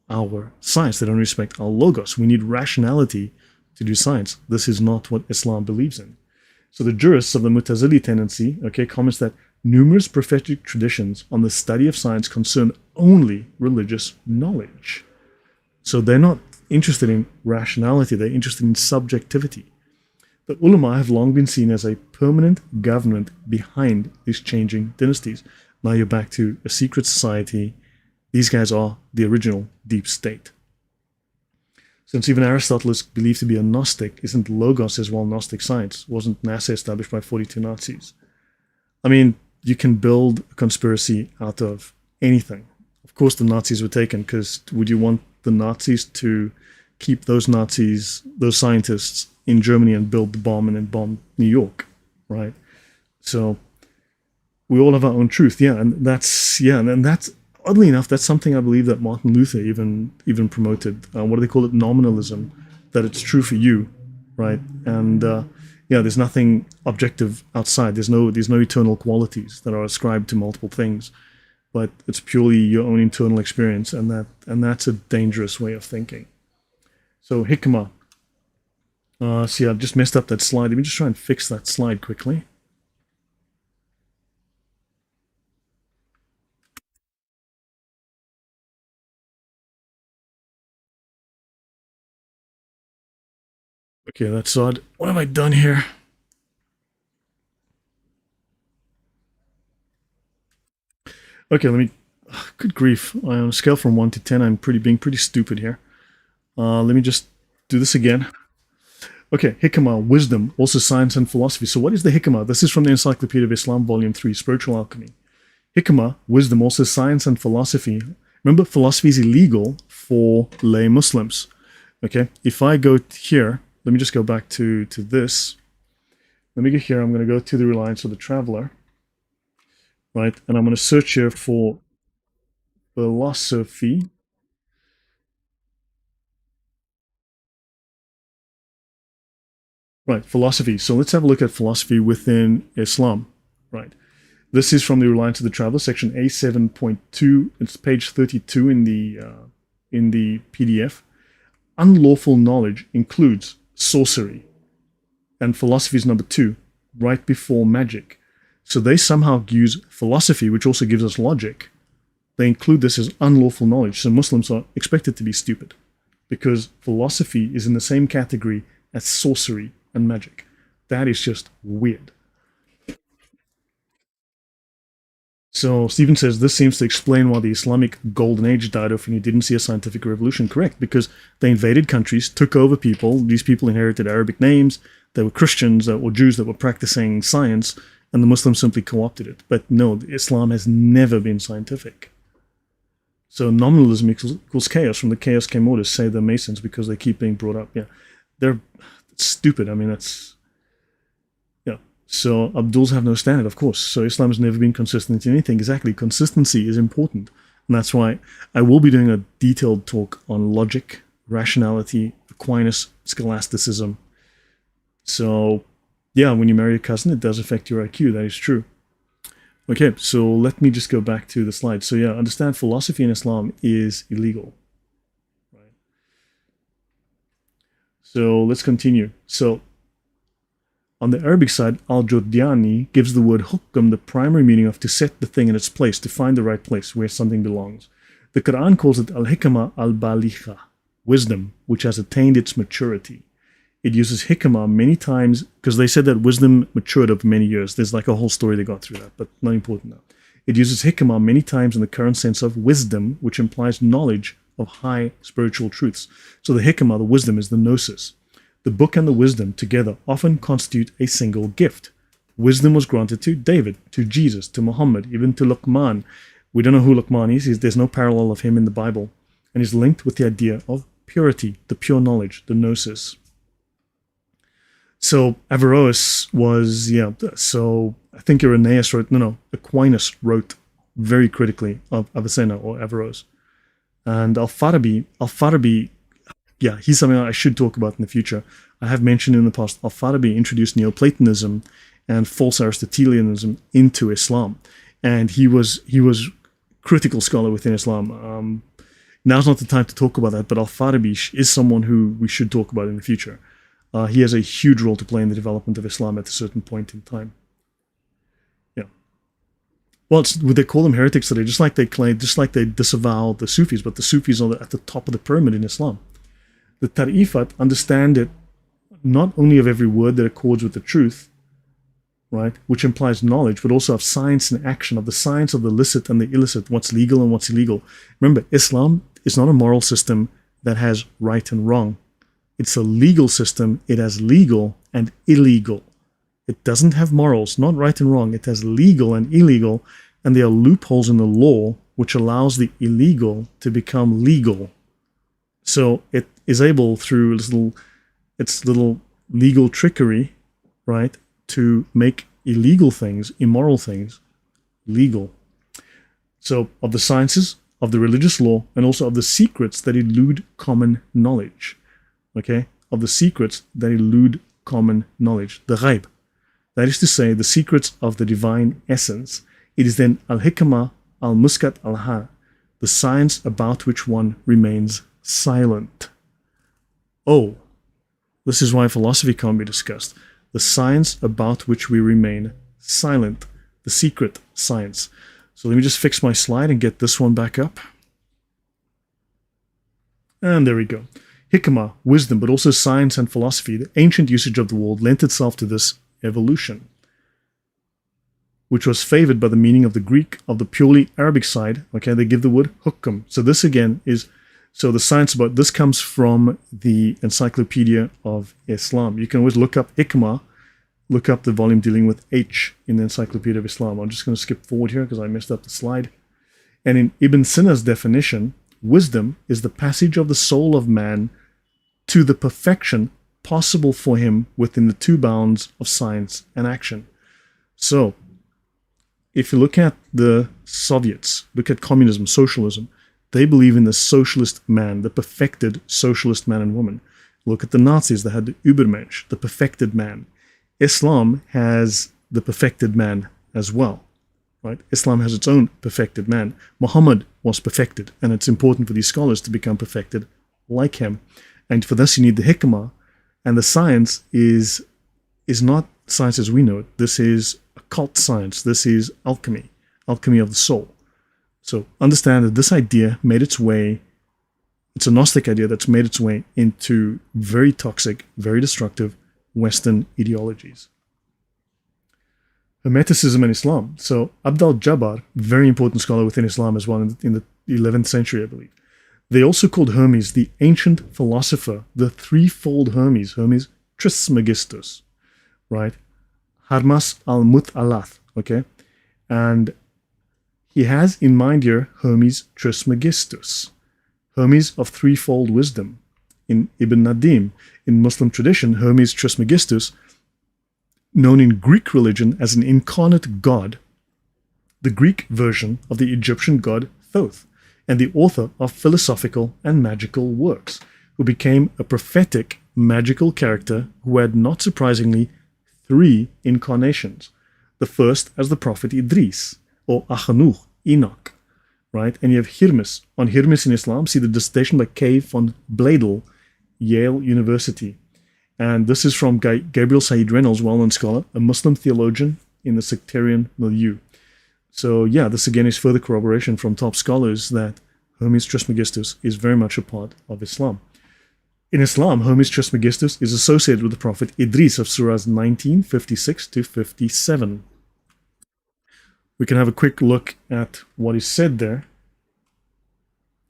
our science. They don't respect our logos. We need rationality to do science. This is not what Islam believes in. So the jurists of the Mutazili tendency, okay, comments that numerous prophetic traditions on the study of science concern only religious knowledge. So they're not interested in rationality, they're interested in subjectivity. The ulama have long been seen as a permanent government behind these changing dynasties. Now you're back to a secret society. These guys are the original deep state. Since even Aristotle is believed to be a Gnostic, isn't Logos as well Gnostic science? Wasn't NASA established by 42 Nazis? I mean, you can build a conspiracy out of anything. Of course the Nazis were taken, because would you want the Nazis to keep those Nazis, those scientists in Germany and build the bomb and then bomb New York, right? So we all have our own truth, yeah, and that's oddly enough, that's something I believe that Martin Luther even promoted. What do they call it? Nominalism. That it's true for you, right? And yeah, there's nothing objective outside. There's no eternal qualities that are ascribed to multiple things, but it's purely your own internal experience, and that's a dangerous way of thinking. So hikmah. See, I just messed up that slide. Let me just try and fix that slide quickly. Okay, that's odd. What have I done here? Okay, let me. Good grief! On a scale from 1 to 10, I'm being pretty stupid here. Let me just do this again. Okay, hikmah, wisdom, also science and philosophy. So what is the hikmah? This is from the Encyclopedia of Islam, Volume 3, Spiritual Alchemy. Hikmah, wisdom, also science and philosophy. Remember, philosophy is illegal for lay Muslims. Okay, if I go here, let me just go back to this. Let me go here. I'm going to go to the Reliance of the Traveler, right? And I'm going to search here for philosophy. Right, philosophy. So let's have a look at philosophy within Islam, right? This is from the Reliance of the Traveler, section A7.2. It's page 32 in the PDF. Unlawful knowledge includes sorcery, and philosophy is number 2, right before magic. So they somehow use philosophy, which also gives us logic. They include this as unlawful knowledge. So Muslims are expected to be stupid because philosophy is in the same category as sorcery and magic. That is just weird. So Stephen says, this seems to explain why the Islamic Golden Age died off and you didn't see a scientific revolution. Correct, because they invaded countries, took over people. These people inherited Arabic names. They were Christians or Jews that were practicing science, and the Muslims simply co-opted it. But no, Islam has never been scientific. So nominalism equals chaos. From the chaos came order, say the Masons, because they keep being brought up. Yeah, they're stupid. I mean, that's... So Abduls have no standard, of course. So Islam has never been consistent in anything. Exactly. Consistency is important. And that's why I will be doing a detailed talk on logic, rationality, Aquinas, scholasticism. So, yeah, when you marry a cousin, it does affect your IQ. That is true. Okay, so let me just go back to the slide. So, yeah, understand philosophy in Islam is illegal. Right. So let's continue. So, on the Arabic side, Al-Jordiani gives the word hukm the primary meaning of to set the thing in its place, to find the right place where something belongs. The Quran calls it al-hikmah al-baligha, wisdom, which has attained its maturity. It uses hikmah many times, because they said that wisdom matured over many years. There's like a whole story they got through that, but not important now. It uses hikmah many times in the current sense of wisdom, which implies knowledge of high spiritual truths. So the hikmah, the wisdom, is the gnosis. The book and the wisdom together often constitute a single gift. Wisdom was granted to David, to Jesus, to Muhammad, even to Luqman. We don't know who Luqman is. There's no parallel of him in the Bible. And is linked with the idea of purity, the pure knowledge, the gnosis. So Averroes was, so I think Irenaeus wrote, Aquinas wrote very critically of Avicenna or Averroes. And Al-Farabi, yeah, he's something I should talk about in the future. I have mentioned in the past, Al-Farabi introduced Neoplatonism and false Aristotelianism into Islam. And he was critical scholar within Islam. Now's not the time to talk about that, but Al-Farabi is someone who we should talk about in the future. He has a huge role to play in the development of Islam at a certain point in time. Yeah. Well, they call them heretics today, just like they disavow the Sufis, but the Sufis are at the top of the pyramid in Islam. The Tarifat understand it not only of every word that accords with the truth, right, which implies knowledge, but also of science and action, of the science of the licit and the illicit, what's legal and what's illegal. Remember, Islam is not a moral system that has right and wrong. It's a legal system. It has legal and illegal. It doesn't have morals, not right and wrong. It has legal and illegal, and there are loopholes in the law which allows the illegal to become legal. So it is able, through its little legal trickery, right, to make illegal things, immoral things, legal. So of the sciences, of the religious law, and also of the secrets that elude common knowledge. Okay? Of the secrets that elude common knowledge. The ghaib. That is to say, the secrets of the divine essence. It is then al-hikmah al-muskat al-har, the science about which one remains silent. Oh, this is why philosophy can't be discussed. The science about which we remain silent. The secret science. So let me just fix my slide and get this one back up. And there we go. Hikmah, wisdom, but also science and philosophy, the ancient usage of the world lent itself to this evolution, which was favored by the meaning of the Greek, of the purely Arabic side. Okay, they give the word hukm. So this again is, so the science about this comes from the Encyclopedia of Islam. You can always look up hikmah, look up the volume dealing with H in the Encyclopedia of Islam. I'm just going to skip forward here because I messed up the slide. And in Ibn Sina's definition, wisdom is the passage of the soul of man to the perfection possible for him within the two bounds of science and action. So, if you look at the Soviets, look at communism, socialism, they believe in the socialist man, the perfected socialist man and woman. Look at the Nazis, they had the Übermensch, the perfected man. Islam has the perfected man as well. right? Islam has its own perfected man. Muhammad was perfected, and it's important for these scholars to become perfected like him. And for this, you need the hikmah, and the science is not science as we know it. This is occult science. This is alchemy of the soul. So understand that this idea made its way, it's a Gnostic idea that's made its way into very toxic, very destructive Western ideologies. Hermeticism and Islam. So Abd al-Jabbar, very important scholar within Islam as well in the 11th century, I believe. They also called Hermes the ancient philosopher, the threefold Hermes, Hermes Trismegistus, right? Hermes al-Mut'alath, okay? And he has in mind here Hermes Trismegistus, Hermes of threefold wisdom. In Ibn Nadim, in Muslim tradition, Hermes Trismegistus, known in Greek religion as an incarnate god, the Greek version of the Egyptian god Thoth, and the author of philosophical and magical works, who became a prophetic magical character who had, not surprisingly, 3 incarnations. The first as the prophet Idris, or Achanuch, Enoch, right? And you have Hermes. On Hermes in Islam, see the dissertation by K. von Bladel, Yale University. And this is from Gabriel Said Reynolds, well-known scholar, a Muslim theologian in the sectarian milieu. So yeah, this again is further corroboration from top scholars that Hermes Trismegistus is very much a part of Islam. In Islam, Hermes Trismegistus is associated with the prophet Idris of surahs 19, 56 to 57. We can have a quick look at what is said there.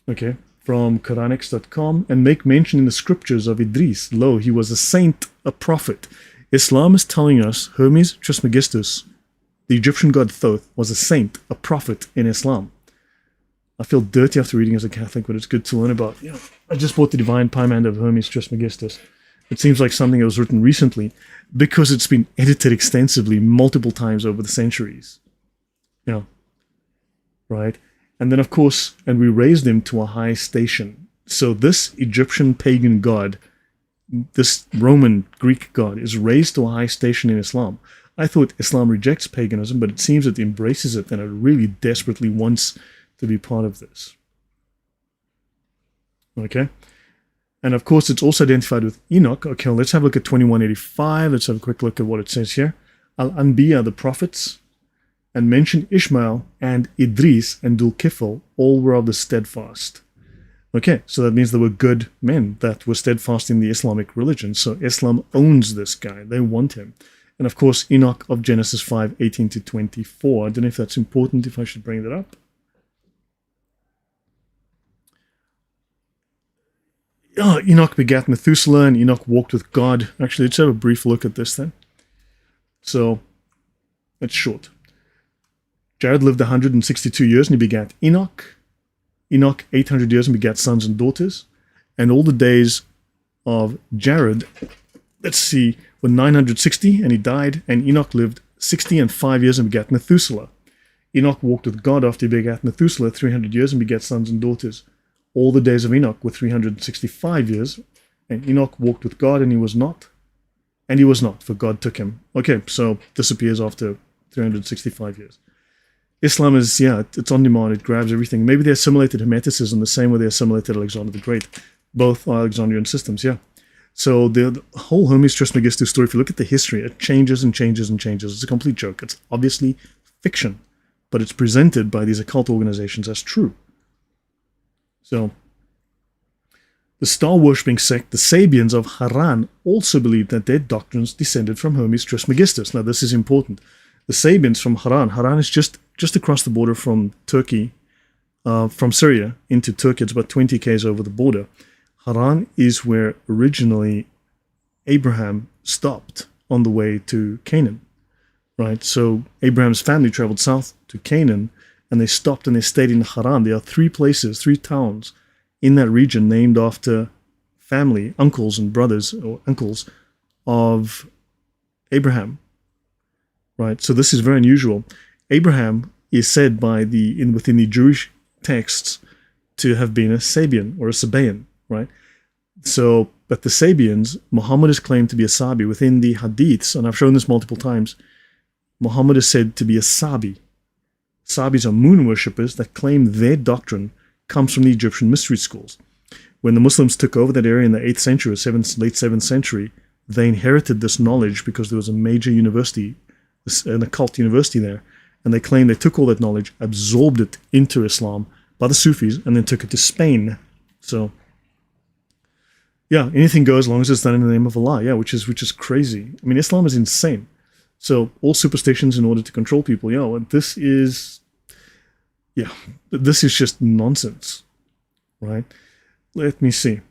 Okay, from Quranics.com, and make mention in the scriptures of Idris. Lo, he was a saint, a prophet. Islam is telling us Hermes Trismegistus, the Egyptian god Thoth, was a saint, a prophet in Islam. I feel dirty after reading as a Catholic, but it's good to learn about. You know, I just bought the Divine Pymanid of Hermes Trismegistus. It seems like something that was written recently because it's been edited extensively multiple times over the centuries. You know, right? And then, of course, and we raised him to a high station. So this Egyptian pagan god, this Roman Greek god, is raised to a high station in Islam. I thought Islam rejects paganism, but it seems it embraces it and it really desperately wants to be part of this. Okay? And of course, it's also identified with Enoch. Okay, let's have a look at 2185. Let's have a quick look at what it says here. Al-Anbiya, the prophets, and mention Ishmael and Idris and Dul-Kifl, all were of the steadfast. Okay, so that means there were good men that were steadfast in the Islamic religion. So Islam owns this guy. They want him. And of course, Enoch of Genesis 5, 18 to 24. I don't know if that's important, if I should bring that up. Enoch begat Methuselah, and Enoch walked with God. Actually, let's have a brief look at this then. So, it's short. Jared lived 162 years and he begat Enoch. Enoch 800 years and begat sons and daughters. And all the days of Jared, let's see, were 960 and he died. And Enoch lived 60 and 5 years and begat Methuselah. Enoch walked with God after he begat Methuselah 300 years and begat sons and daughters. All the days of Enoch were 365 years. And Enoch walked with God and he was not. And he was not, for God took him. Okay, so disappears after 365 years. Islam is, yeah, it's on demand, it grabs everything. Maybe they assimilated Hermeticism the same way they assimilated Alexander the Great. Both are Alexandrian systems, yeah. So the whole Hermes Trismegistus story, if you look at the history, it changes and changes and changes. It's a complete joke. It's obviously fiction, but it's presented by these occult organizations as true. So, the star-worshipping sect, the Sabians of Haran, also believed that their doctrines descended from Hermes Trismegistus. Now, this is important. The Sabians from Haran, Haran is just across the border from Turkey, from Syria into Turkey. It's about 20 k's over the border. Haran is where originally Abraham stopped on the way to Canaan, right? So Abraham's family traveled south to Canaan, and they stopped and they stayed in Haran. There are 3 places, 3 towns in that region named after family, uncles and brothers, or uncles of Abraham. Right, so this is very unusual. Abraham is said within the Jewish texts to have been a Sabian or a Sabaean, right? So, but the Sabians, Muhammad is claimed to be a Sabi. Within the Hadiths, and I've shown this multiple times, Muhammad is said to be a Sabi, Sabis are moon worshippers that claim their doctrine comes from the Egyptian mystery schools. When the Muslims took over that area in the 8th century, late 7th century, they inherited this knowledge because there was a major university, an occult university there, and they claim they took all that knowledge, absorbed it into Islam by the Sufis, and then took it to Spain. So, yeah, anything goes as long as it's done in the name of Allah. Yeah, which is crazy. I mean, Islam is insane. So all superstitions in order to control people. Yeah, and this is just nonsense, right? Let me see.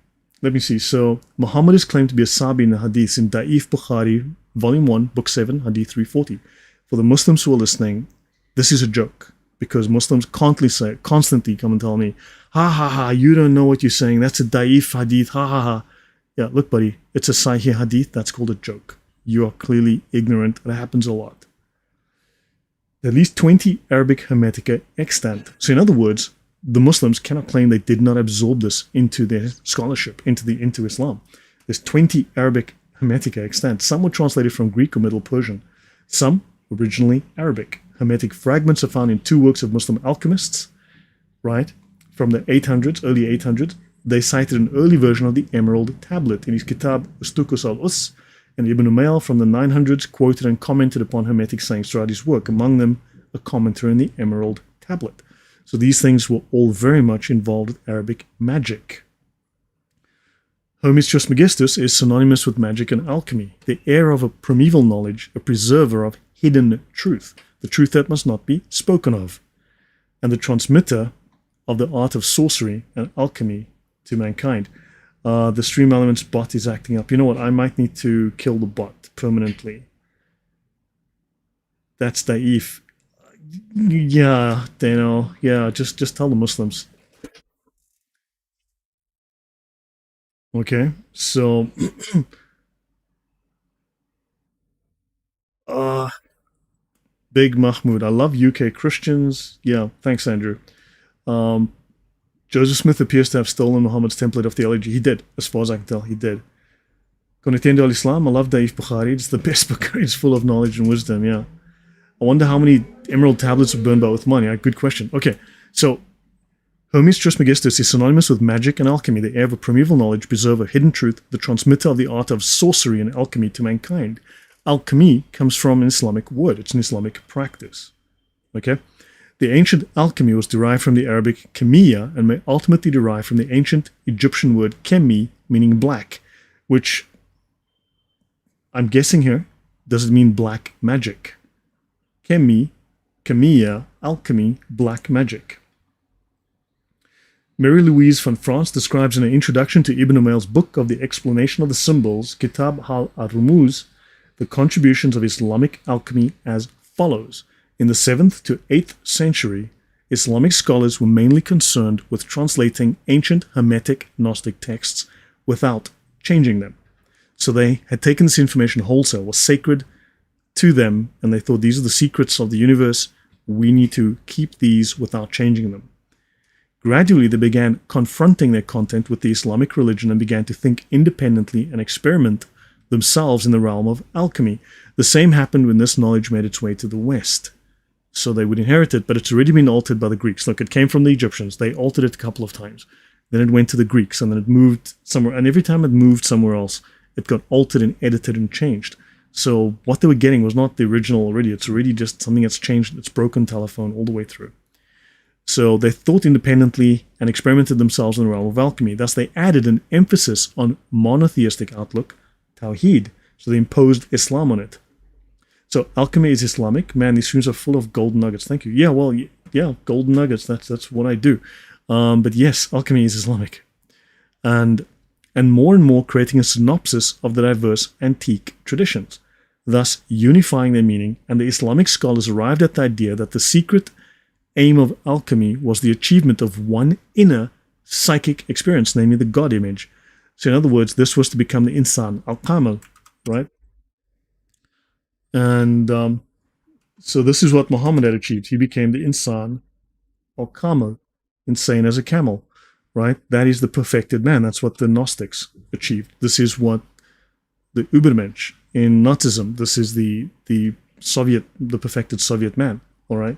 So Muhammad is claimed to be a Sabi in the Hadith in Da'if Bukhari, Volume 1, Book 7, Hadith 340. For the Muslims who are listening, this is a joke, because Muslims constantly come and tell me, ha ha ha, you don't know what you're saying, that's a Da'if Hadith, ha ha ha. Yeah, look buddy, it's a Sahih Hadith, that's called a joke. You are clearly ignorant, it happens a lot. At least 20 Arabic Hermetica extant. So in other words, the Muslims cannot claim they did not absorb this into their scholarship, into Islam. There's 20 Arabic Hermetica extant. Some were translated from Greek or Middle Persian. Some originally Arabic. Hermetic fragments are found in 2 works of Muslim alchemists, right? From the 800s, early 800s. They cited an early version of the Emerald Tablet in his Kitab Ustukus al-Us, and Ibn Umayl from the 900s quoted and commented upon Hermetic sayings throughout his work, among them a commentary on the Emerald Tablet. So these things were all very much involved with Arabic magic. Hermes Trismegistus is synonymous with magic and alchemy, the heir of a primeval knowledge, a preserver of hidden truth, the truth that must not be spoken of, and the transmitter of the art of sorcery and alchemy to mankind. The Stream Elements bot is acting up. You know what? I might need to kill the bot permanently. That's Daif. Yeah, Dano. Yeah, just tell the Muslims. Okay, so uh Big Mahmoud. I love UK Christians. Yeah, thanks, Andrew. Um, Joseph Smith appears to have stolen Muhammad's template of theology. He did, as far as I can tell, he did. Conectando al Islam, I love Daif Bukhari. It's the best book. It's full of knowledge and wisdom, yeah. I wonder how many emerald tablets were burned by with money. Good question. Okay, so Hermes Trismegistus is synonymous with magic and alchemy, the heir of a primeval knowledge, preserver, hidden truth, the transmitter of the art of sorcery and alchemy to mankind. Alchemy comes from an Islamic word. It's an Islamic practice. Okay? The ancient alchemy was derived from the Arabic chemiya and may ultimately derive from the ancient Egyptian word chemi, meaning black, which I'm guessing here, does it mean black magic? Chemiya, alchemy, black magic. Mary Louise von France describes in an introduction to Ibn Umayl's book of the explanation of the symbols, Kitab al-Rumuz, the contributions of Islamic alchemy as follows. In the 7th to 8th century, Islamic scholars were mainly concerned with translating ancient Hermetic Gnostic texts without changing them. So they had taken this information wholesale, was sacred to them, and they thought these are the secrets of the universe. We need to keep these without changing them. Gradually, they began confronting their content with the Islamic religion and began to think independently and experiment themselves in the realm of alchemy. The same happened when this knowledge made its way to the West. So they would inherit it, but it's already been altered by the Greeks. Look, it came from the Egyptians. They altered it a couple of times. Then it went to the Greeks, and then it moved somewhere. And every time it moved somewhere else, it got altered and edited and changed. So what they were getting was not the original already. It's already just something that's changed. It's broken telephone all the way through. So they thought independently and experimented themselves in the realm of alchemy. Thus, they added an emphasis on monotheistic outlook, Tawheed. So they imposed Islam on it. So alchemy is Islamic. Man, these streams are full of golden nuggets. Thank you. Yeah, well, yeah, golden nuggets. That's what I do. But yes, alchemy is Islamic. And more creating a synopsis of the diverse antique traditions, thus unifying their meaning. And the Islamic scholars arrived at the idea that the secret aim of alchemy was the achievement of one inner psychic experience, namely the God image. So in other words, this was to become the insan, al-kamal, right? And so this is what Muhammad had achieved. He became the insan, al-kamal, insane as a camel, right? That is the perfected man. That's what the Gnostics achieved. This is what the Übermensch in Nazism, this is the perfected Soviet man, all right?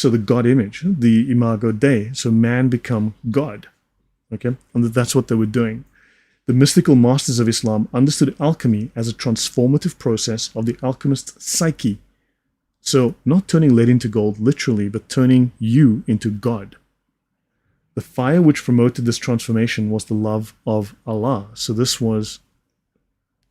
So the God image, the imago Dei, so man become God. Okay, and that's what they were doing. The mystical masters of Islam understood alchemy as a transformative process of the alchemist's psyche. So not turning lead into gold literally, but turning you into God. The fire which promoted this transformation was the love of Allah. So this was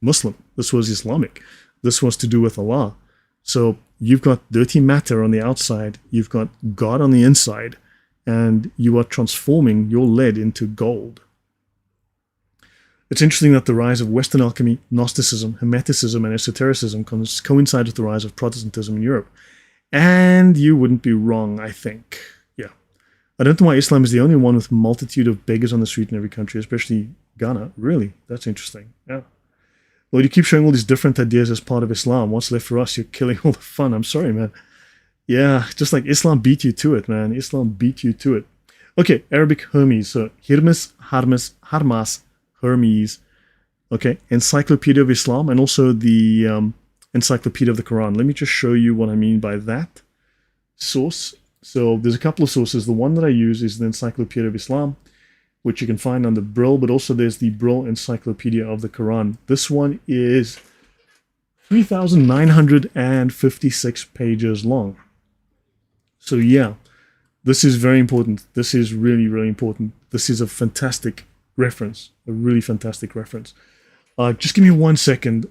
Muslim. This was Islamic. This was to do with Allah. So you've got dirty matter on the outside, you've got God on the inside, and you are transforming your lead into gold. It's interesting that the rise of Western alchemy, Gnosticism, Hermeticism, and esotericism coincide with the rise of Protestantism in Europe. And you wouldn't be wrong, I think. Yeah. I don't know why Islam is the only one with a multitude of beggars on the street in every country, especially Ghana. Really? That's interesting. Yeah. Lord, you keep showing all these different ideas as part of Islam. What's left for us? You're killing all the fun. I'm sorry, man. Yeah, just like Islam beat you to it, man. Islam beat you to it. Okay, Arabic Hermes. So Hermes, Harmas, Hermes. Okay, Encyclopedia of Islam, and also the Encyclopedia of the Quran. Let me just show you what I mean by that. Source. So there's a couple of sources. The one that I use is the Encyclopedia of Islam, which you can find under Brill, but also there's the Brill Encyclopedia of the Quran. This one is 3,956 pages long. So yeah, this is very important. This is really, really important. This is a fantastic reference, a really fantastic reference. Just give me 1 second.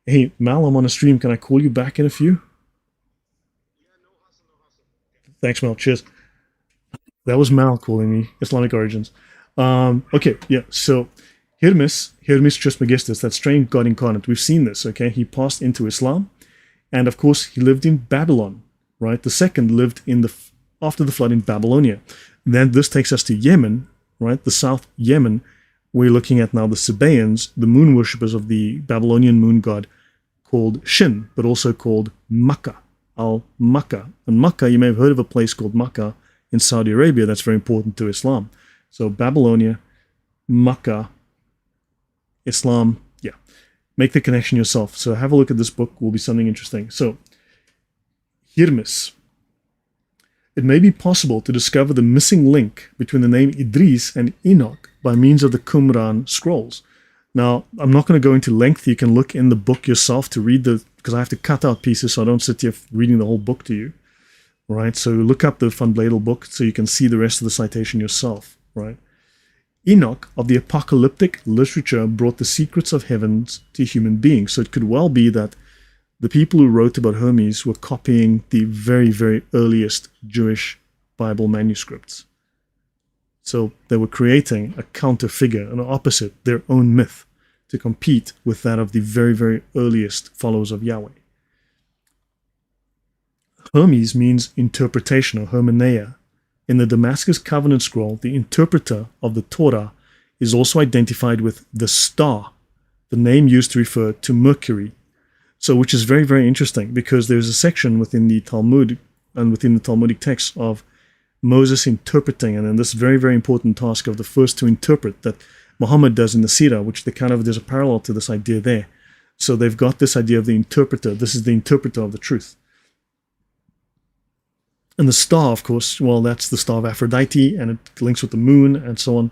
Hey, Mal, I'm on a stream. Can I call you back in a few? Thanks, Mal. Cheers. That was Mal calling me. Islamic origins. Okay, yeah. So Hermes Trismegistus, that strange god incarnate. We've seen this. Okay, he passed into Islam, and of course he lived in Babylon. Right, the second lived in after the flood in Babylonia. Then this takes us to Yemen. Right, the South Yemen. We're looking at now the Sabaeans, the moon worshippers of the Babylonian moon god called Shin, but also called Makkah, al-Makkah. And Makkah, you may have heard of a place called Makkah in Saudi Arabia that's very important to Islam. So Babylonia, Makkah, Islam, yeah. Make the connection yourself. So have a look at this book, will be something interesting. So, Hermes. It may be possible to discover the missing link between the name Idris and Enoch by means of the Qumran scrolls. Now, I'm not going to go into length. You can look in the book yourself to read because I have to cut out pieces so I don't sit here reading the whole book to you. Right? So look up the Van Bladel book so you can see the rest of the citation yourself. Right? Enoch of the apocalyptic literature brought the secrets of heavens to human beings. So it could well be that the people who wrote about Hermes were copying the very, very earliest Jewish Bible manuscripts. So they were creating a counter figure, an opposite, their own myth, to compete with that of the very, very earliest followers of Yahweh. Hermes means interpretation, or hermeneia. In the Damascus Covenant Scroll, the interpreter of the Torah is also identified with the star, the name used to refer to Mercury. So, which is very, very interesting, because there's a section within the Talmud and within the Talmudic text of Moses interpreting, and then this very, very important task of the first to interpret that Muhammad does in the Sirah, which there's a parallel to this idea there. So they've got this idea of the interpreter. This is the interpreter of the truth. And the star, of course, well, that's the star of Aphrodite, and it links with the moon and so on.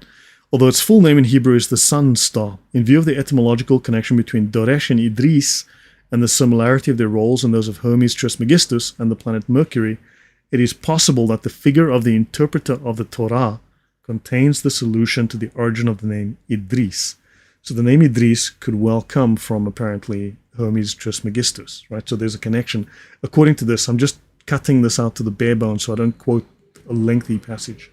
Although its full name in Hebrew is the sun star. In view of the etymological connection between Doresh and Idris, and the similarity of their roles and those of Hermes Trismegistus and the planet Mercury, it is possible that the figure of the interpreter of the Torah contains the solution to the origin of the name Idris. So the name Idris could well come from, apparently, Hermes Trismegistus, right? So there's a connection. According to this, I'm just cutting this out to the bare bones so I don't quote a lengthy passage.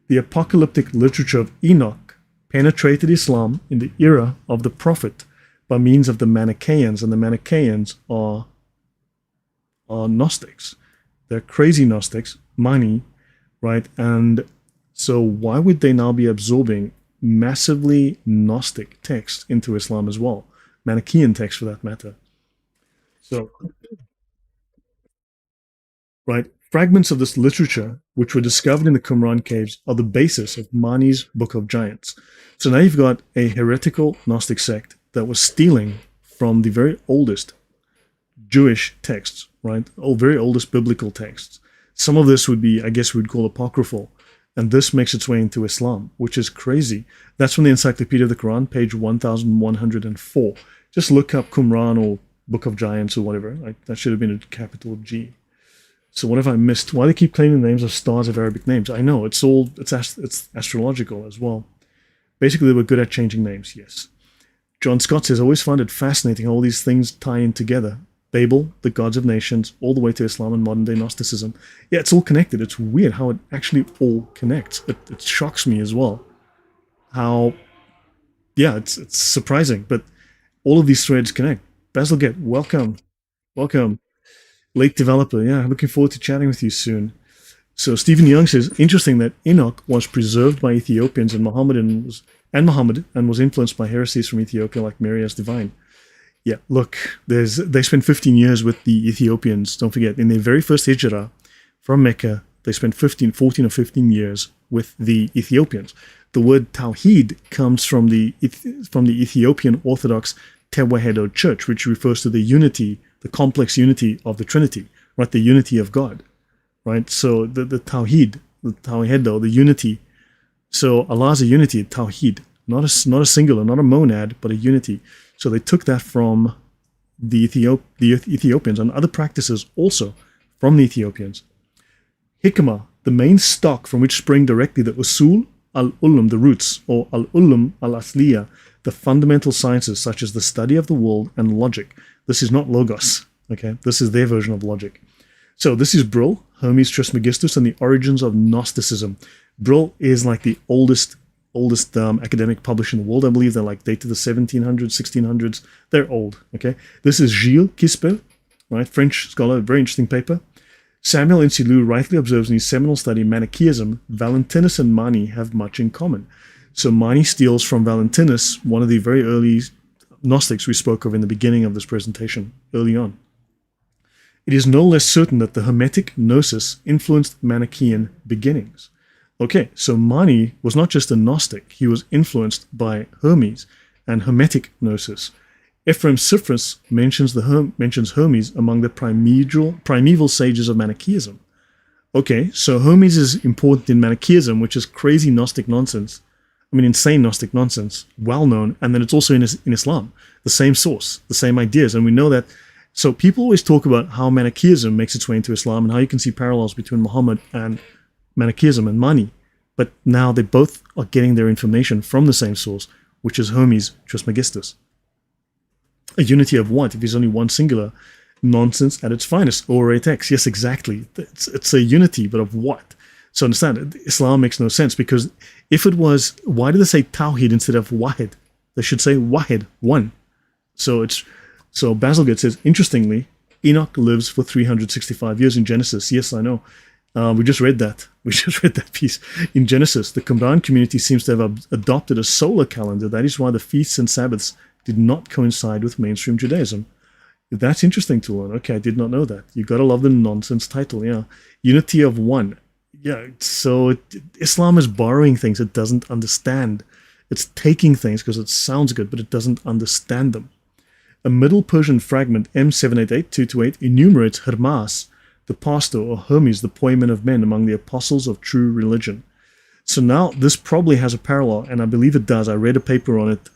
The apocalyptic literature of Enoch penetrated Islam in the era of the Prophet by means of the Manichaeans, and the Manichaeans are Gnostics. They're crazy Gnostics, Mani, right? And so why would they now be absorbing massively Gnostic texts into Islam as well? Manichaean texts, for that matter. So, right, fragments of this literature, which were discovered in the Qumran caves, are the basis of Mani's Book of Giants. So now you've got a heretical Gnostic sect that was stealing from the very oldest Jewish texts, right? Very oldest biblical texts. Some of this would be, I guess we'd call apocryphal. And this makes its way into Islam, which is crazy. That's from the Encyclopedia of the Quran, page 1104. Just look up Qumran or Book of Giants or whatever. That should have been a capital G. So what have I missed? Why do they keep claiming the names of stars of Arabic names? I know, it's astrological as well. Basically, they were good at changing names, yes. John Scott says, I always find it fascinating how all these things tie in together. Babel, the gods of nations, all the way to Islam and modern-day Gnosticism. Yeah, it's all connected. It's weird how it actually all connects. It shocks me as well. How, yeah, it's surprising, but all of these threads connect. Basilgate, welcome. Welcome. Late developer, yeah, looking forward to chatting with you soon. So Stephen Young says, interesting that Enoch was preserved by Ethiopians and Muhammad and was influenced by heresies from Ethiopia like Mary as divine. Yeah, look, they spent 15 years with the Ethiopians. Don't forget, in their very first hijrah from Mecca, they spent 14 or 15 years with the Ethiopians. The word Tawhid comes from the Ethiopian Orthodox Tewahedo Church, which refers to the unity, the complex unity of the Trinity, right? The unity of God, right? So the Tawhid, the Tawahedo, the unity. So Allah's a unity, Tawhid, not a singular, not a monad, but a unity. So they took that from the Ethiopians and other practices also from the Ethiopians. Hikmah, the main stock from which spring directly the usul al-ulum, the roots, or al-ulum al-asliya, the fundamental sciences such as the study of the world and logic. This is not logos, okay? This is their version of logic. So this is Brill, Hermes Trismegistus, and the origins of Gnosticism. Brill is like the oldest academic published in the world. I believe they're like dated the 1700s, 1600s. They're old, okay? This is Gilles Quispel, right? French scholar, very interesting paper. Samuel Insilou rightly observes in his seminal study, Manichaeism, Valentinus and Mani have much in common. So Mani steals from Valentinus, one of the very early Gnostics we spoke of in the beginning of this presentation, early on. It is no less certain that the Hermetic Gnosis influenced Manichaean beginnings. Okay, so Mani was not just a Gnostic, he was influenced by Hermes and Hermetic Gnosis. Ephraim Sifris mentions Hermes among the primeval sages of Manichaeism. Okay, so Hermes is important in Manichaeism, which is crazy Gnostic nonsense. I mean, insane Gnostic nonsense, well known, and then it's also in Islam, the same source, the same ideas, and we know that. So people always talk about how Manichaeism makes its way into Islam and how you can see parallels between Muhammad and Manichaeism and Mani, but now they both are getting their information from the same source, which is Hermes Trismegistus. A unity of what? If there's only one singular, nonsense at its finest, or X. Yes, exactly. It's a unity, but of what? So understand, Islam makes no sense, because if it was, why do they say Tawhid instead of Wahid? They should say Wahid, one. So Basilgate says, interestingly, Enoch lives for 365 years in Genesis. Yes, I know. We just read that. We just read that piece. In Genesis, the Qumran community seems to have adopted a solar calendar. That is why the feasts and Sabbaths did not coincide with mainstream Judaism. That's interesting to learn. Okay, I did not know that. You gotta love the nonsense title, yeah. Unity of one. Yeah, so Islam is borrowing things it doesn't understand. It's taking things because it sounds good, but it doesn't understand them. A Middle Persian fragment, M788228, enumerates Hermes, the pastor, or Hermes, the poimen of men, among the apostles of true religion. So now this probably has a parallel, and I believe it does. I read a paper on it,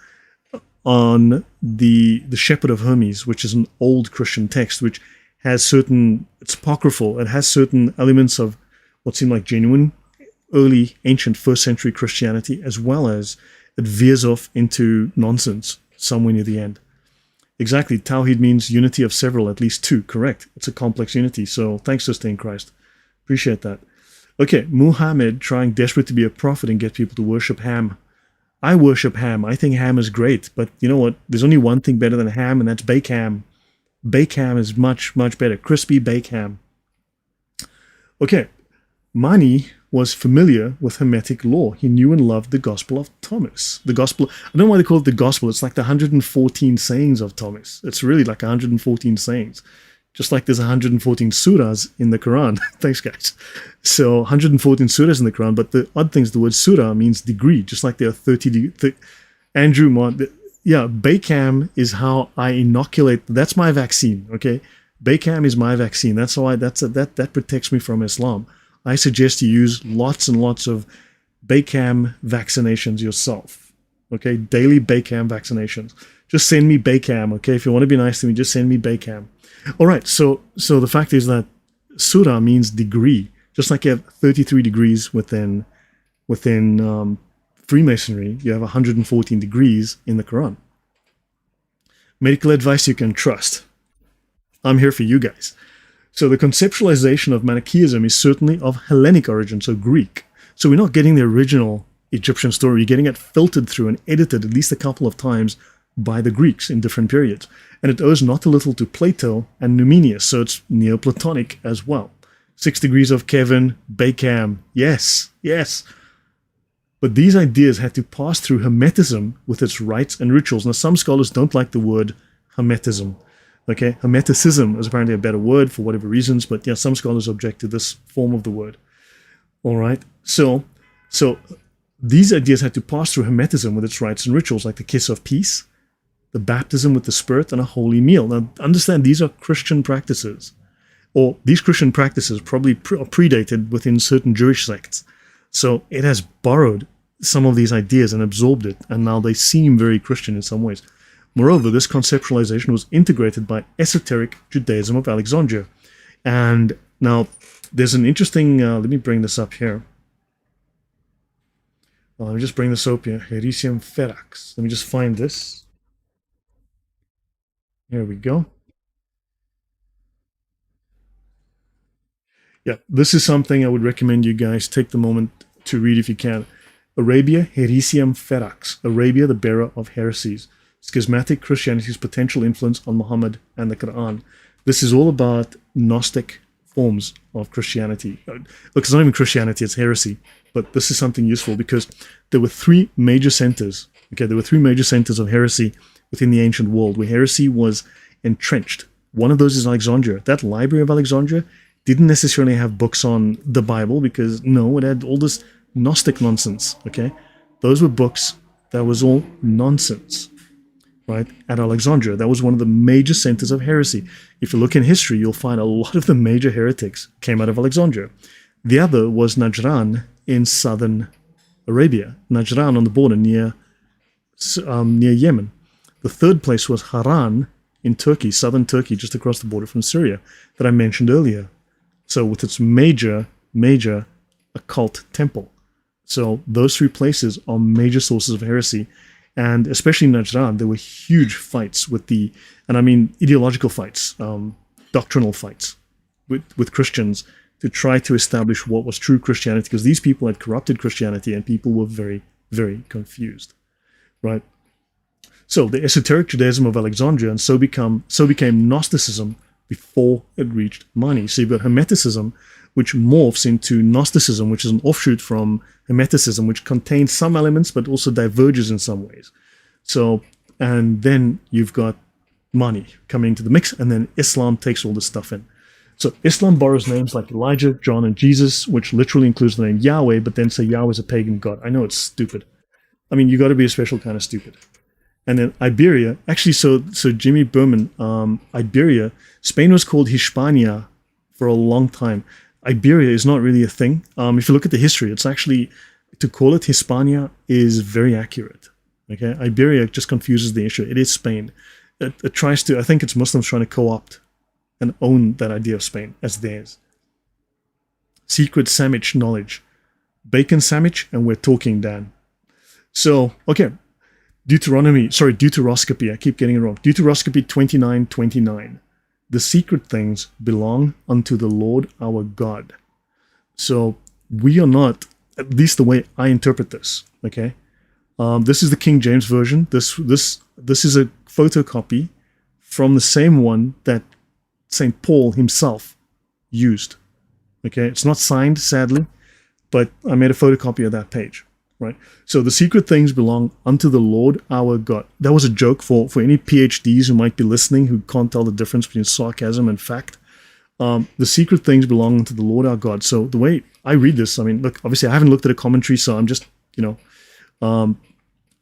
on the Shepherd of Hermes, which is an old Christian text, which has certain, it's apocryphal, it has certain elements of what seem like genuine, early, ancient, first century Christianity, as well as it veers off into nonsense somewhere near the end. Exactly, Tawhid means unity of several, at least two, correct. It's a complex unity, so thanks, sister in Christ. Appreciate that. Okay, Muhammad trying desperate to be a prophet and get people to worship Ham. I worship ham. I think ham is great, but you know what? There's only one thing better than ham, and that's bake ham. Bake ham is much, much better. Crispy bake ham. Okay, Mani was familiar with Hermetic law. He knew and loved the Gospel of Thomas. The Gospel, I don't know why they call it the Gospel. It's like the 114 sayings of Thomas. It's really like 114 sayings. Just like there's 114 surahs in the Quran. Thanks, guys. So 114 surahs in the Quran, but the odd thing is the word surah means degree, just like there are 30 Andrew, yeah, bake ham is how I inoculate. That's my vaccine, okay? Baycam is my vaccine. That's how that protects me from Islam. I suggest you use lots and lots of Baycam vaccinations yourself. Okay, daily Baycam vaccinations. Just send me Baycam. Okay, if you want to be nice to me, just send me Baycam. All right. So the fact is that Surah means degree. Just like you have 33 degrees within Freemasonry, you have 114 degrees in the Quran. Medical advice you can trust. I'm here for you guys. So the conceptualization of Manichaeism is certainly of Hellenic origin, so Greek. So we're not getting the original Egyptian story. You're getting it filtered through and edited at least a couple of times by the Greeks in different periods. And it owes not a little to Plato and Numenius, so it's Neoplatonic as well. 6 degrees of Kevin, Baycam. Yes, yes. But these ideas had to pass through Hermetism with its rites and rituals. Now, some scholars don't like the word Hermetism. Okay, Hermeticism is apparently a better word for whatever reasons, but yeah, some scholars object to this form of the word. All right, so these ideas had to pass through Hermetism with its rites and rituals, like the kiss of peace, the baptism with the Spirit, and a holy meal. Now, understand these are Christian practices, or these Christian practices probably are predated within certain Jewish sects. So it has borrowed some of these ideas and absorbed it, and now they seem very Christian in some ways. Moreover, this conceptualization was integrated by esoteric Judaism of Alexandria. And now, there's an interesting, let me bring this up here. Let me just bring this up here. Heresium Ferax. Let me just find this. Here we go. Yeah, this is something I would recommend you guys take the moment to read if you can. Arabia Heresium Ferax. Arabia, the bearer of heresies. Schismatic Christianity's potential influence on Muhammad and the Quran. This is all about Gnostic forms of Christianity. Look, it's not even Christianity, it's heresy. But this is something useful because there were 3 major centers. Okay, there were 3 major centers of heresy within the ancient world where heresy was entrenched. One of those is Alexandria. That library of Alexandria didn't necessarily have books on the Bible because, no, it had all this Gnostic nonsense. Okay, those were books that was all nonsense. Right, at Alexandria. That was one of the major centers of heresy. If you look in history, you'll find a lot of the major heretics came out of Alexandria. The other was Najran in southern Arabia. Najran on the border near Yemen. The third place was Haran in Turkey, southern Turkey, just across the border from Syria, that I mentioned earlier. So with its major occult temple. So those 3 places are major sources of heresy. And especially in Najran, there were huge fights with and I mean ideological fights, doctrinal fights with Christians to try to establish what was true Christianity, because these people had corrupted Christianity and people were very, very confused, right? So the esoteric Judaism of Alexandria and so became Gnosticism before it reached Mani. So you've got Hermeticism, which morphs into Gnosticism, which is an offshoot from Hermeticism, which contains some elements but also diverges in some ways. So, and then you've got Mani coming into the mix, and then Islam takes all this stuff in. So Islam borrows names like Elijah, John, and Jesus, which literally includes the name Yahweh, but then say Yahweh is a pagan god. I know it's stupid. I mean, you got to be a special kind of stupid. And then Iberia, actually, so Jimmy Berman, Iberia, Spain was called Hispania for a long time. Iberia is not really a thing. If you look at the history, it's actually, to call it Hispania is very accurate. Okay, Iberia just confuses the issue. It is Spain. It tries to, I think it's Muslims trying to co-opt and own that idea of Spain as theirs. Secret sandwich knowledge. Bacon sandwich, and we're talking, Dan. So, okay. Deuteroscopy, I keep getting it wrong. Deuteroscopy 29:29. The secret things belong unto the Lord our God. So we are not, at least the way I interpret this, okay? This is the King James Version. This is a photocopy from the same one that St. Paul himself used. Okay, it's not signed, sadly, but I made a photocopy of that page. Right. So the secret things belong unto the Lord our God. That was a joke for any PhDs who might be listening who can't tell the difference between sarcasm and fact. The secret things belong unto the Lord our God. So the way I read this, I mean, look, obviously I haven't looked at a commentary, so I'm just,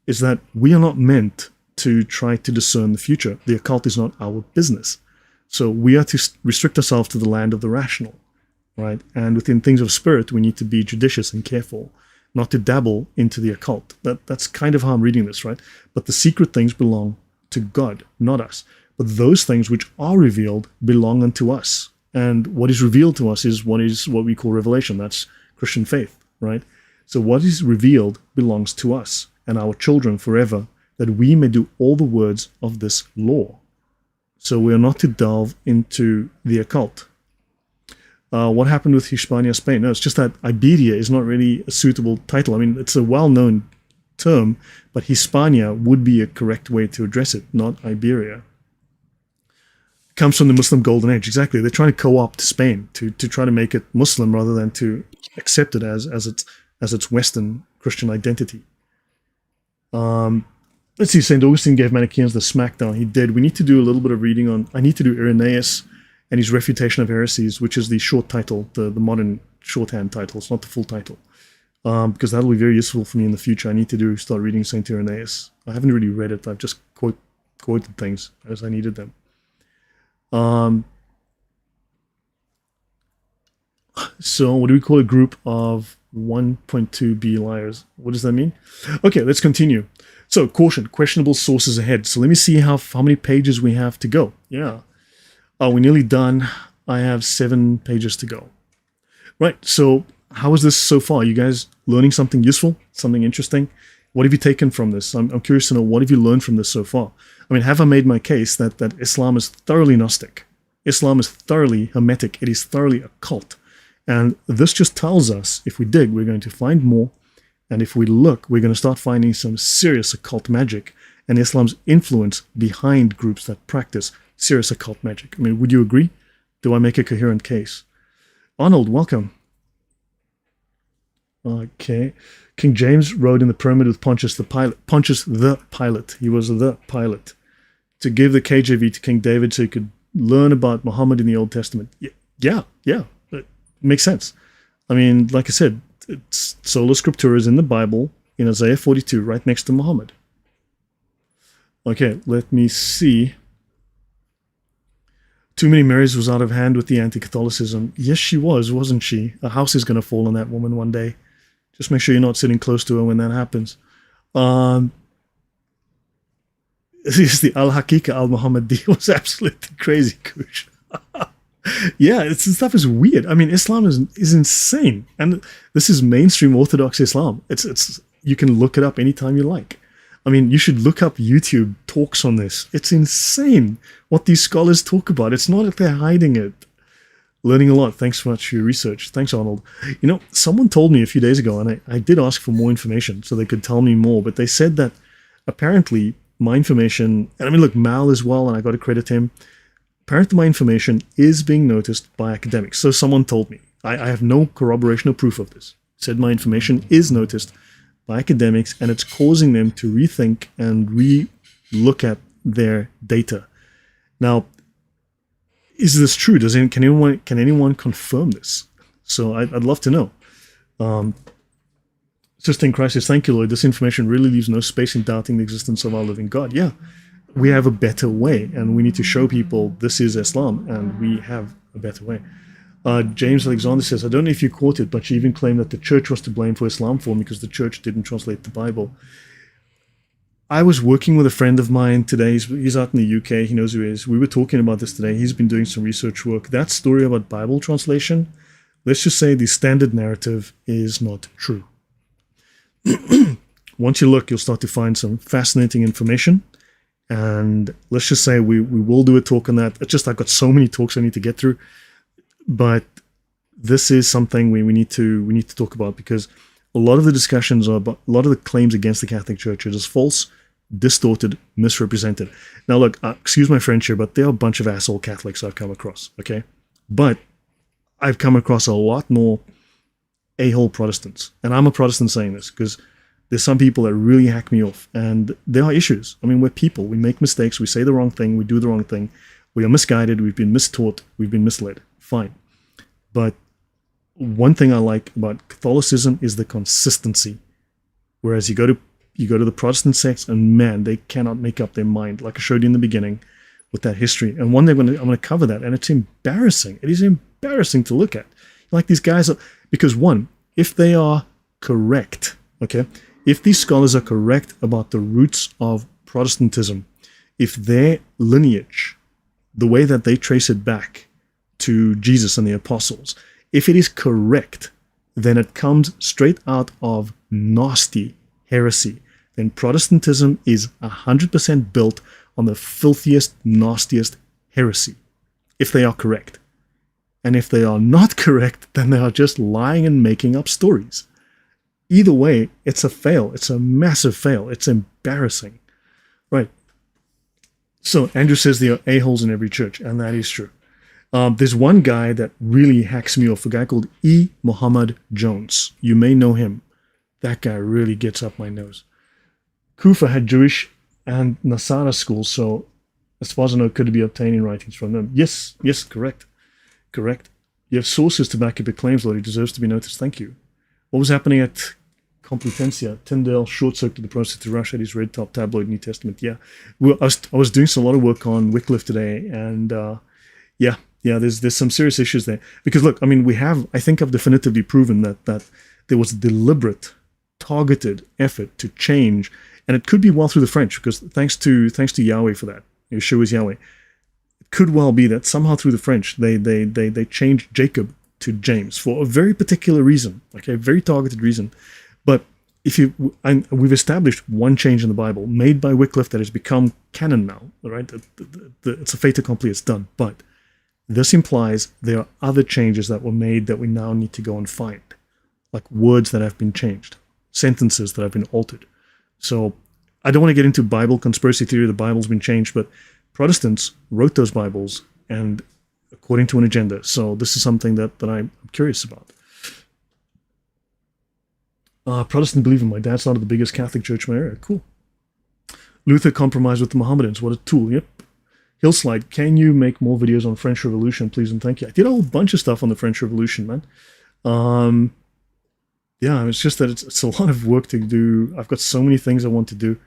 is that we are not meant to try to discern the future. The occult is not our business. So we are to restrict ourselves to the land of the rational, right? And within things of spirit, we need to be judicious and careful, not to dabble into the occult. That's kind of how I'm reading this, right? But the secret things belong to God, not us. But those things which are revealed belong unto us. And what is revealed to us is what we call revelation. That's Christian faith, right? So what is revealed belongs to us and our children forever, that we may do all the words of this law. So we are not to delve into the occult. What happened with Hispania, Spain? No, it's just that Iberia is not really a suitable title. I mean, it's a well-known term, but Hispania would be a correct way to address it, not Iberia. It comes from the Muslim Golden Age, exactly. They're trying to co-opt Spain to try to make it Muslim rather than to accept it as its Western Christian identity. Let's see, St. Augustine gave Manichaeans the smackdown. He did. We need to do a little bit of reading on, I need to do Irenaeus and his Refutation of Heresies, which is the short title, the modern shorthand title. It's not the full title. Because that'll be very useful for me in the future. I need to start reading St. Irenaeus. I haven't really read it. I've just quoted things as I needed them. So what do we call a group of 1.2b liars? What does that mean? Okay, let's continue. So, caution, questionable sources ahead. So let me see how many pages we have to go. Yeah. We're nearly done. I have 7 pages to go. Right, so how is this so far? You guys learning something useful? Something interesting? What have you taken from this? I'm curious to know, what have you learned from this so far? I mean, have I made my case that Islam is thoroughly Gnostic? Islam is thoroughly Hermetic. It is thoroughly occult. And this just tells us, if we dig, we're going to find more. And if we look, we're going to start finding some serious occult magic and Islam's influence behind groups that practice serious occult magic. I mean, would you agree? Do I make a coherent case? Arnold, welcome. Okay. King James rode in the pyramid with Pontius the Pilate. He was the pilot. To give the KJV to King David so he could learn about Muhammad in the Old Testament. Yeah. It makes sense. I mean, like I said, it's sola scriptura is in the Bible, in Isaiah 42, right next to Muhammad. Okay, let me see. Too Many Marys was out of hand with the anti-Catholicism. Yes, she was, wasn't she? A house is going to fall on that woman one day. Just make sure you're not sitting close to her when that happens. This the Al-Haqiqa Al-Muhammadi was absolutely crazy, Kush. Yeah, this stuff is weird. I mean, Islam is insane, and this is mainstream Orthodox Islam. It's you can look it up anytime you like. I mean, you should look up YouTube talks on this. It's insane what these scholars talk about. It's not that they're hiding it. Learning a lot. Thanks so much for your research. Thanks, Arnold. You know, someone told me a few days ago, and I did ask for more information so they could tell me more, but they said that apparently my information, and I mean, look, Mal as well, and I got to credit him. Apparently my information is being noticed by academics. So someone told me. I have no corroboration or proof of this. Said my information is noticed by academics, and it's causing them to rethink and re-look at their data. Now, is this true? Can anyone confirm this? So I'd love to know. Sister in Christ says, thank you, Lloyd. This information really leaves no space in doubting the existence of our living God. Yeah. We have a better way, and we need to show people this is Islam, and we have a better way. James Alexander says, I don't know if you caught it, but she even claimed that the church was to blame for Islam form because the church didn't translate the Bible. I was working with a friend of mine today. He's out in the UK. He knows who he is. We were talking about this today. He's been doing some research work. That story about Bible translation, let's just say the standard narrative is not true. Once you look, you'll start to find some fascinating information. And let's just say we will do a talk on that. It's just I've got so many talks I need to get through. But this is something we need to talk about, because a lot of the discussions are about, a lot of the claims against the Catholic Church are just false, distorted, misrepresented. Now look, excuse my French here, but there are a bunch of asshole Catholics I've come across, okay? But I've come across a lot more a-hole Protestants. And I'm a Protestant saying this, because there's some people that really hack me off, and there are issues. I mean, we're people. We make mistakes. We say the wrong thing. We do the wrong thing. We are misguided. We've been mistaught. We've been misled. Fine. But one thing I like about Catholicism is the consistency. Whereas you go to the Protestant sects, and man, they cannot make up their mind. Like I showed you in the beginning, with that history. And one day I'm going to cover that, and it's embarrassing. It is embarrassing to look at. Like these guys are, because one, if they are correct, okay, if these scholars are correct about the roots of Protestantism, if their lineage, the way that they trace it back to Jesus and the apostles, if it is correct, then it comes straight out of nasty heresy. Then Protestantism is 100% built on the filthiest, nastiest heresy, if they are correct. And if they are not correct, then they are just lying and making up stories. Either way, it's a fail. It's a massive fail. It's embarrassing. Right. So Andrew says there are a-holes in every church, and that is true. There's one guy that really hacks me off, a guy called E. Muhammad Jones. You may know him. That guy really gets up my nose. Kufa had Jewish and Nasara schools, so as far as I know, could it be obtaining writings from them? Yes, correct. You have sources to back up your claims, Lord. He deserves to be noticed. Thank you. What was happening at Complutensia? Tyndale short-circuited the process to rush at his red-top tabloid New Testament. Yeah, well, I was doing a lot of work on Wycliffe today, and yeah, there's some serious issues there. Because look, I mean, I think I've definitively proven that there was a deliberate, targeted effort to change, and it could be well through the French, because thanks to Yahweh for that. Yeshua is Yahweh. It could well be that somehow through the French they changed Jacob to James for a very particular reason, okay, a very targeted reason. But we've established one change in the Bible made by Wycliffe that has become canon now, all right? It's a fait accompli, it's done. But this implies there are other changes that were made that we now need to go and find, like words that have been changed, sentences that have been altered. So I don't want to get into Bible conspiracy theory, the Bible's been changed, but Protestants wrote those Bibles and according to an agenda. So this is something that I'm curious about. Protestant believer, my dad started the biggest Catholic church in my area. Cool. Luther compromised with the Mohammedans. What a tool. Yep. Hillslide, can you make more videos on French Revolution, please and thank you? I did a whole bunch of stuff on the French Revolution, man. Yeah, it's just that it's a lot of work to do. I've got so many things I want to do.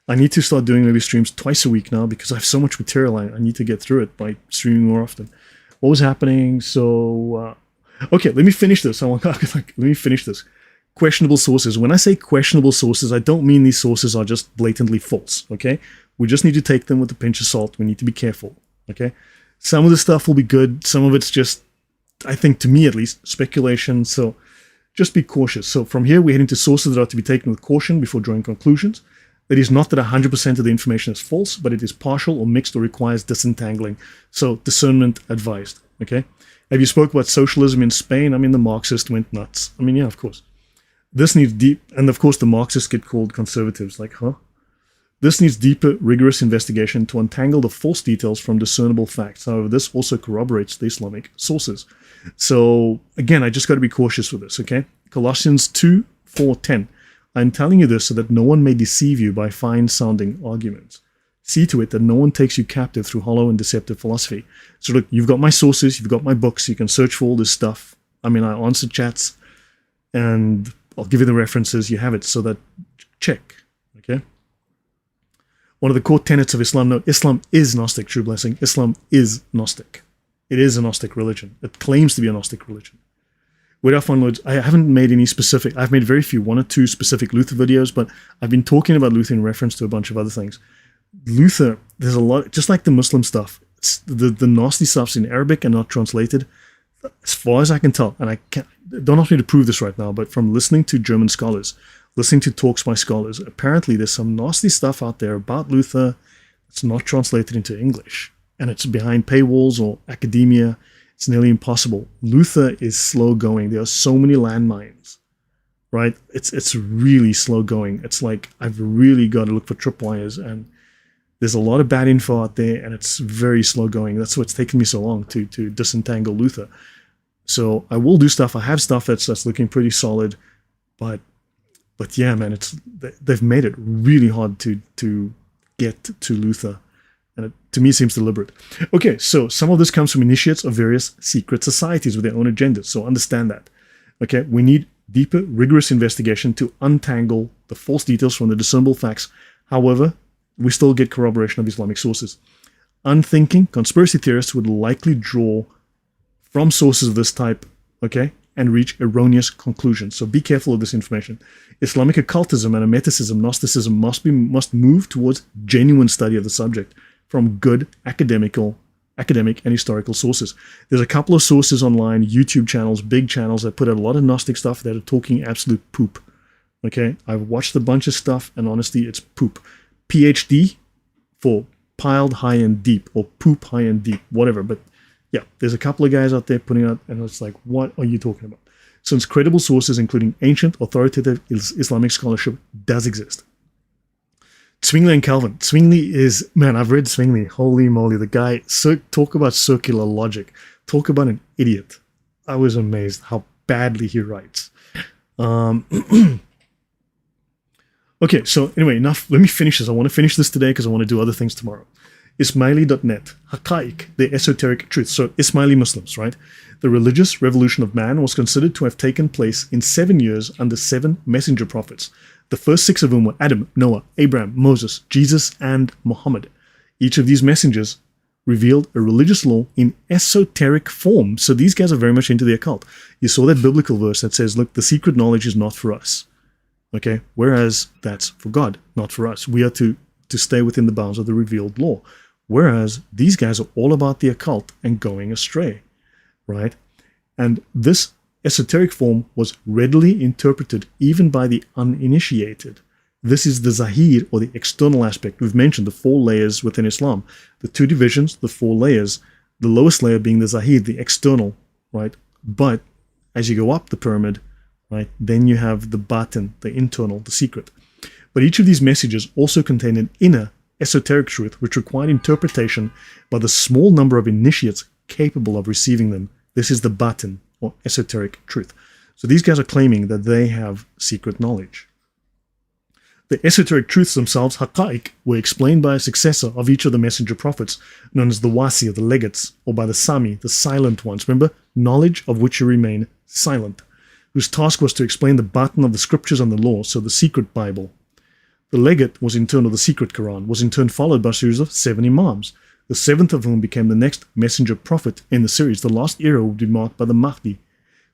I need to start doing maybe streams twice a week now because I have so much material. I need to get through it by streaming more often. What was happening? So, okay, let me finish this. Let me finish this. Questionable sources. When I say questionable sources, I don't mean these sources are just blatantly false, okay? We just need to take them with a pinch of salt. We need to be careful, okay? Some of the stuff will be good. Some of it's just, I think, to me at least, speculation. So just be cautious. So from here, we're heading to sources that are to be taken with caution before drawing conclusions. It is not that 100% of the information is false, but it is partial or mixed or requires disentangling. So discernment advised, okay? Have you spoke about socialism in Spain? I mean, the Marxists went nuts. I mean, yeah, of course. This needs deep, and of course the Marxists get called conservatives, like, huh? This needs deeper, rigorous investigation to untangle the false details from discernible facts. However, this also corroborates the Islamic sources. So, again, I just got to be cautious with this, okay? Colossians 2:4-10. I'm telling you this so that no one may deceive you by fine-sounding arguments. See to it that no one takes you captive through hollow and deceptive philosophy. So look, you've got my sources, you've got my books, you can search for all this stuff. I mean, I answer chats, and I'll give you the references, you have it, so that check, okay? One of the core tenets of Islam, no, Islam is Gnostic, true blessing. Islam is Gnostic. It is a Gnostic religion. It claims to be a Gnostic religion. Where do I find Lloyd? I haven't made any specific, I've made very few, 1 or 2 specific Luther videos, but I've been talking about Luther in reference to a bunch of other things. Luther, there's a lot, just like the Muslim stuff, the nasty stuff's in Arabic and not translated, as far as I can tell, and I don't ask me to prove this right now, but from listening to German scholars, listening to talks by scholars, apparently there's some nasty stuff out there about Luther that's not translated into English, and it's behind paywalls or academia. It's nearly impossible. Luther is slow going. There are so many landmines, right? It's really slow going. It's like I've really got to look for tripwires, and there's a lot of bad info out there, and it's very slow going. That's what's taken me so long to disentangle Luther. So I will do stuff. I have stuff that's looking pretty solid, but yeah, man, they've made it really hard to get to Luther. And it, to me, seems deliberate. Okay, so some of this comes from initiates of various secret societies with their own agendas. So understand that. Okay, we need deeper, rigorous investigation to untangle the false details from the discernible facts. However, we still get corroboration of Islamic sources. Unthinking conspiracy theorists would likely draw from sources of this type, okay, and reach erroneous conclusions. So be careful of this information. Islamic occultism and Hermeticism, Gnosticism must move towards genuine study of the subject from good academic and historical sources. There's a couple of sources online, YouTube channels, big channels that put out a lot of Gnostic stuff that are talking absolute poop. Okay, I've watched a bunch of stuff, and honestly, it's poop. PhD for piled high and deep, or poop high and deep, whatever. But yeah, there's a couple of guys out there putting out, and it's like, what are you talking about? Since credible sources, including ancient, authoritative Islamic scholarship, does exist. Zwingli and Calvin. Zwingli is, man, I've read Zwingli. Holy moly, the guy, talk about circular logic. Talk about an idiot. I was amazed how badly he writes. Okay, so anyway, enough. Let me finish this. I want to finish this today because I want to do other things tomorrow. Ismaili.net, Haqaiq, the esoteric truth. So Ismaili Muslims, right? The religious revolution of man was considered to have taken place in 7 years under 7 messenger prophets, the first 6 of whom were Adam, Noah, Abraham, Moses, Jesus, and Muhammad. Each of these messengers revealed a religious law in esoteric form. So these guys are very much into the occult. You saw that biblical verse that says, look, the secret knowledge is not for us. Okay, whereas that's for God, not for us. We are to stay within the bounds of the revealed law. Whereas these guys are all about the occult and going astray, right? And this esoteric form was readily interpreted even by the uninitiated. This is the Zahir, or the external aspect. We've mentioned the 4 layers within Islam. The 2 divisions, the 4 layers, the lowest layer being the Zahir, the external, right? But as you go up the pyramid, right, then you have the batin, the internal, the secret. But each of these messages also contained an inner esoteric truth which required interpretation by the small number of initiates capable of receiving them. This is the batin, or esoteric truth. So these guys are claiming that they have secret knowledge. The esoteric truths themselves, haqa'iq, were explained by a successor of each of the messenger prophets, known as the wasi, or the legates, or by the sami, the silent ones. Remember, knowledge of which you remain silent, whose task was to explain the batin of the scriptures and the law, so the secret Bible. The legate was in turn, or the secret Quran, was in turn followed by a series of 7 imams, the 7th of whom became the next messenger prophet in the series. The last era would be marked by the Mahdi,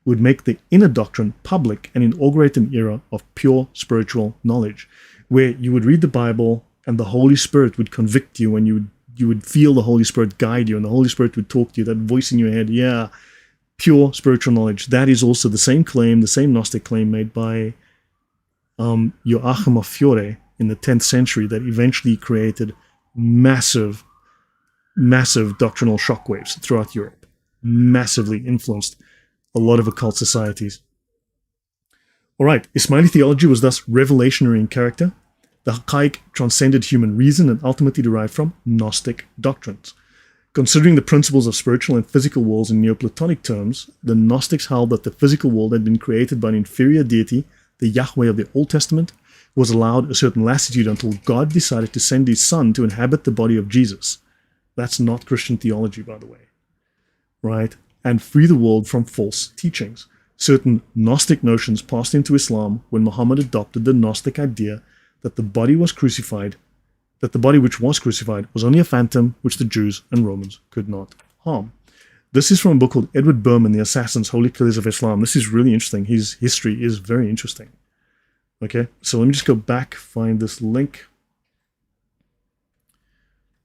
who would make the inner doctrine public and inaugurate an era of pure spiritual knowledge, where you would read the Bible and the Holy Spirit would convict you, and you would feel the Holy Spirit guide you, and the Holy Spirit would talk to you, that voice in your head, yeah, pure spiritual knowledge. That is also the same claim, the same Gnostic claim made by Joachim of Fiore in the 10th century, that eventually created massive doctrinal shockwaves throughout Europe, massively influenced a lot of occult societies. All right, Ismaili theology was thus revelationary in character. The Haqaiq transcended human reason and ultimately derived from Gnostic doctrines. Considering the principles of spiritual and physical worlds in Neoplatonic terms, the Gnostics held that the physical world had been created by an inferior deity, the Yahweh of the Old Testament, who was allowed a certain lassitude until God decided to send his son to inhabit the body of Jesus. That's not Christian theology, by the way, right? And free the world from false teachings. Certain Gnostic notions passed into Islam when Muhammad adopted the Gnostic idea that the body which was crucified was only a phantom which the Jews and Romans could not harm. This is from a book called Edward Berman, The Assassins, Holy Killers of Islam. This is really interesting. His history is very interesting. Okay, so let me just go back, find this link.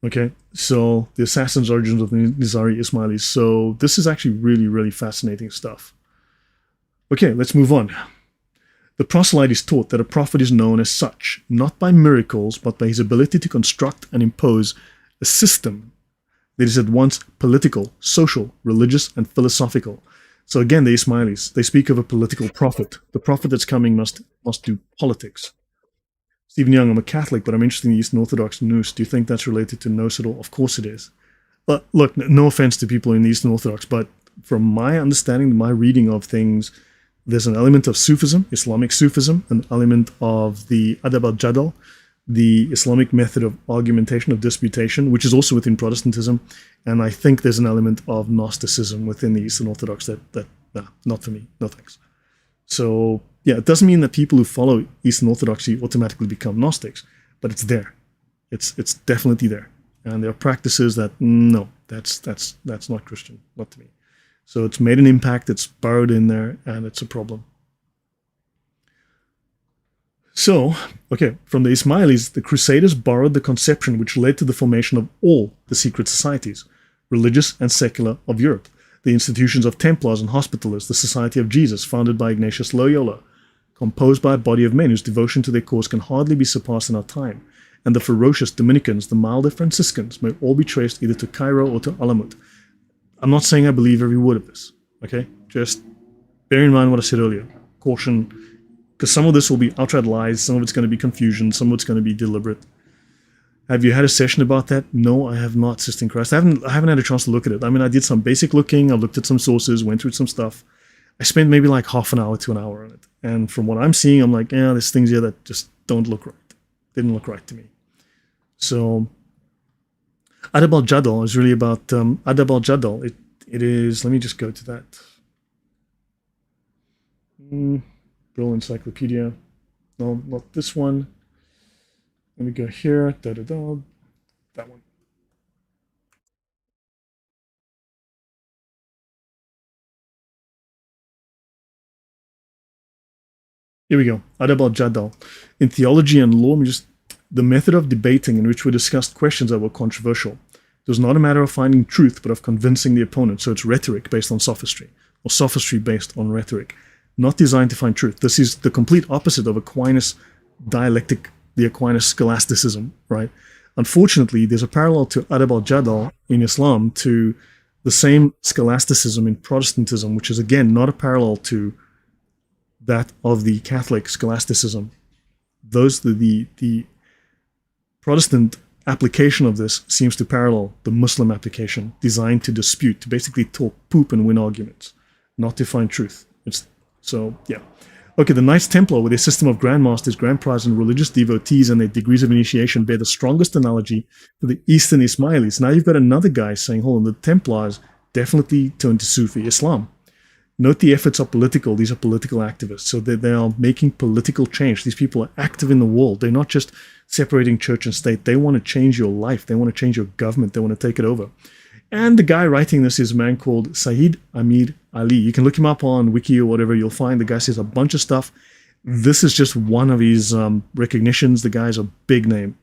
Okay, so The Assassins, Origins of the Nizari Ismailis. So this is actually really, really fascinating stuff. Okay, let's move on. The proselytes taught that a prophet is known as such, not by miracles, but by his ability to construct and impose a system that is at once political, social, religious, and philosophical. So again, the Ismailis, they speak of a political prophet. The prophet that's coming must do politics. Stephen Young, I'm a Catholic, but I'm interested in the Eastern Orthodox Nous. Do you think that's related to Nous at all? Of course it is. But look, no offense to people in the Eastern Orthodox, but from my understanding, my reading of things, there's an element of Sufism, Islamic Sufism, an element of the Adab al-Jadal, the Islamic method of argumentation, of disputation, which is also within Protestantism. And I think there's an element of Gnosticism within the Eastern Orthodox that not for me, no thanks. So yeah, it doesn't mean that people who follow Eastern Orthodoxy automatically become Gnostics, but it's there. It's definitely there. And there are practices that, no, that's not Christian, not to me. So it's made an impact, it's burrowed in there, and it's a problem. So, okay, from the Ismailis, the Crusaders borrowed the conception which led to the formation of all the secret societies, religious and secular, of Europe. The institutions of Templars and Hospitallers, the Society of Jesus, founded by Ignatius Loyola, composed by a body of men whose devotion to their cause can hardly be surpassed in our time, and the ferocious Dominicans, the milder Franciscans, may all be traced either to Cairo or to Alamut. I'm not saying I believe every word of this, okay? Just bear in mind what I said earlier. Caution, because some of this will be outright lies, some of it's going to be confusion, some of it's going to be deliberate. Have you had a session about that? No, I have not, Sister in Christ. I haven't had a chance to look at it. I mean, I did some basic looking, I looked at some sources, went through some stuff. I spent maybe like half an hour to an hour on it. And from what I'm seeing, I'm like, yeah, there's things here that just don't look right. Didn't look right to me. So, Adab al-Jadal is really about, Adab al-Jadal, it is, let me just go to that. Brill Encyclopedia. No, not this one. Let me go here. That one. Here we go. Adab al-Jadal. In theology and law, the method of debating in which we discussed questions that were controversial. It was not a matter of finding truth, but of convincing the opponent. So it's rhetoric based on sophistry, or sophistry based on rhetoric. Not designed to find truth. This is the complete opposite of Aquinas dialectic, the Aquinas scholasticism, right? Unfortunately, there's a parallel to Adab al-Jadal in Islam to the same scholasticism in Protestantism, which is again not a parallel to that of the Catholic scholasticism. The Protestant application of this seems to parallel the Muslim application, designed to dispute, to basically talk poop and win arguments, not to find truth. So, yeah. Okay, the Knights Templar, with their system of Grand Masters, Grand Priors, and religious devotees and their degrees of initiation, bear the strongest analogy to the Eastern Ismailis. Now you've got another guy saying, hold on, the Templars definitely turned to Sufi Islam. Note the efforts are political. These are political activists. So they are making political change. These people are active in the world. They're not just separating church and state. They want to change your life. They want to change your government. They want to take it over. And the guy writing this is a man called Saeed Amir Ali. You can look him up on Wiki or whatever. You'll find the guy says a bunch of stuff. This is just one of his recognitions. The guy's a big name.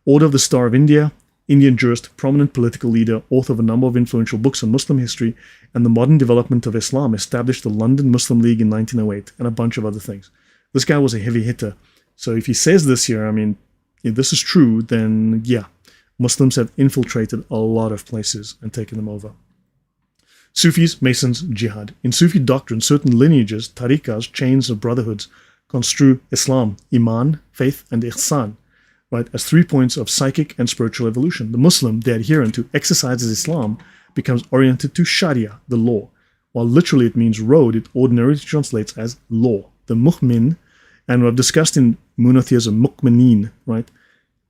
Order of the Star of India, Indian jurist, prominent political leader, author of a number of influential books on Muslim history and the modern development of Islam, established the London Muslim League in 1908 and a bunch of other things. This guy was a heavy hitter. So if he says this here, I mean, if this is true, then yeah, Muslims have infiltrated a lot of places and taken them over. Sufis, Masons, Jihad. In Sufi doctrine, certain lineages, tariqas, chains of brotherhoods, construe Islam, Iman, faith, and Ihsan, right, as 3 points of psychic and spiritual evolution. The Muslim, the adherent who exercises Islam, becomes oriented to Sharia, the law. While literally it means road, it ordinarily translates as law. The Mu'min, and we've discussed in monotheism, Mu'minin, right,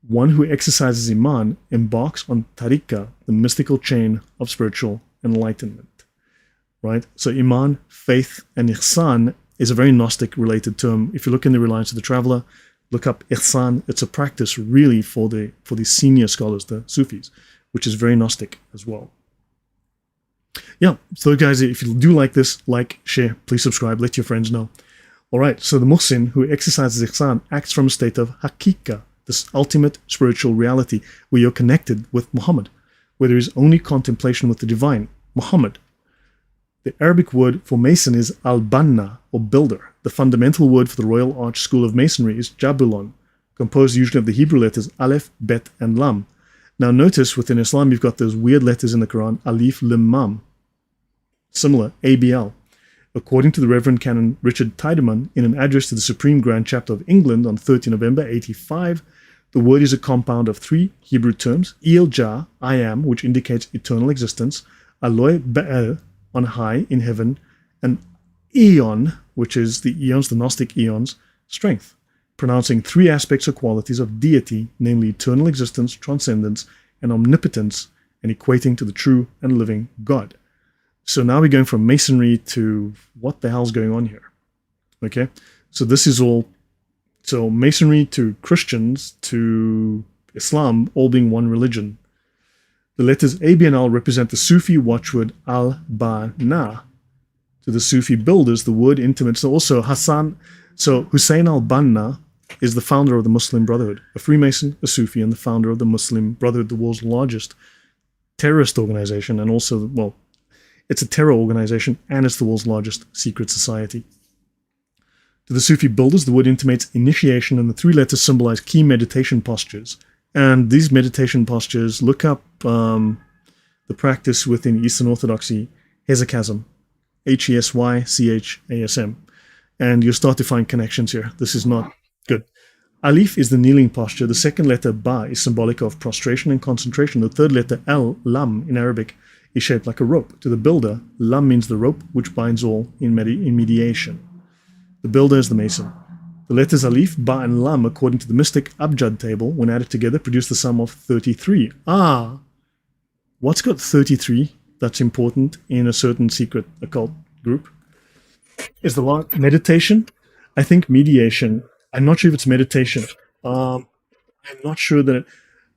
one who exercises Iman embarks on tariqah, the mystical chain of spiritual enlightenment, right? So Iman, faith, and Ihsan is a very Gnostic-related term. If you look in the Reliance of the Traveler, look up Ihsan. It's a practice really for the senior scholars, the Sufis, which is very Gnostic as well. Yeah, so guys, if you do like this, like, share, please subscribe, let your friends know. All right, so the Muhsin, who exercises Ihsan, acts from a state of Hakika, this ultimate spiritual reality where you're connected with Muhammad, where there is only contemplation with the divine, Muhammad. The Arabic word for mason is al-banna, or builder. The fundamental word for the Royal Arch School of Masonry is jabulon, composed usually of the Hebrew letters aleph, bet, and lam. Now notice within Islam you've got those weird letters in the Quran, alif, lim, mam. Similar, ABL. According to the Reverend Canon Richard Tiedemann, in an address to the Supreme Grand Chapter of England on 30 November 85, the word is a compound of 3 Hebrew terms, Il Jah, I am, which indicates eternal existence, Aloy Be'el, on high in heaven, and Eon, which is the eons, the Gnostic eons, strength, pronouncing 3 aspects or qualities of deity, namely eternal existence, transcendence, and omnipotence, and equating to the true and living God. So now we're going from Masonry to what the hell's going on here? Okay, so this is all, so Masonry to Christians to Islam all being one religion. The letters A, B, and L represent the Sufi watchword al-Banna. To the Sufi builders, the word intimates also Hussein al-Banna is the founder of the Muslim Brotherhood, a Freemason, a Sufi, and the founder of the Muslim Brotherhood, the world's largest terrorist organization, and also, well, it's a terror organization, and it's the world's largest secret society. To the Sufi builders, the word intimates initiation, and the three letters symbolize key meditation postures. And these meditation postures, look up the practice within Eastern Orthodoxy, hesychasm, Hesychasm, and you'll start to find connections here. This is not good. Alif is the kneeling posture. The second letter, Ba, is symbolic of prostration and concentration. The third letter, El, Lam, in Arabic, is shaped like a rope. To the builder, Lam means the rope which binds all in mediation. The builder is the mason. The letters Alif, Ba, and Lam, according to the mystic Abjad table, when added together, produce the sum of 33. What's got 33 that's important in a certain secret occult group? Is the law meditation? I think mediation. I'm not sure if it's meditation. I'm not sure that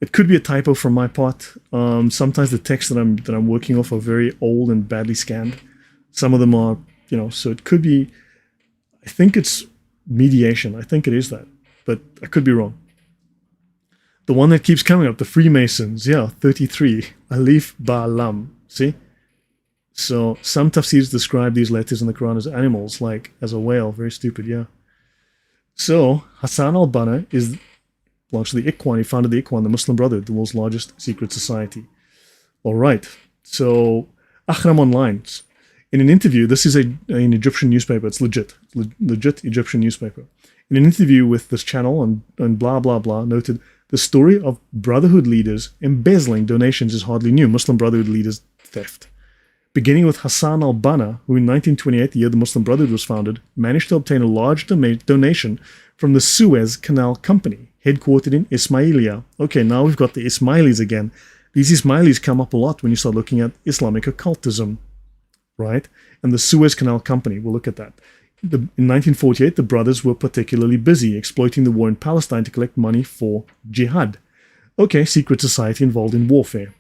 it could be a typo from my part. Sometimes the texts that I'm working off are very old and badly scanned. Some of them are, so it could be. I think it's mediation. I think it is that, but I could be wrong. The one that keeps coming up, the Freemasons, 33, Alif, Ba, Lam. See? So some tafsirs describe these letters in the Quran as animals, like as a whale. Very stupid, yeah. So Hassan al-Banna belongs to the Ikhwan. He founded the Ikhwan, the Muslim Brotherhood, the world's largest secret society. All right. So Ahram Online, in an interview, this is an Egyptian newspaper. It's legit Egyptian newspaper. In an interview with this channel and blah, blah, blah, noted the story of Brotherhood leaders embezzling donations is hardly new. Muslim Brotherhood leaders theft. Beginning with Hassan al-Banna, who in 1928, the year the Muslim Brotherhood was founded, managed to obtain a large donation from the Suez Canal Company, headquartered in Ismailia. Okay, now we've got the Ismailis again. These Ismailis come up a lot when you start looking at Islamic occultism, right? And the Suez Canal Company, we'll look at that. In 1948, the brothers were particularly busy exploiting the war in Palestine to collect money for jihad. Okay, secret society involved in warfare.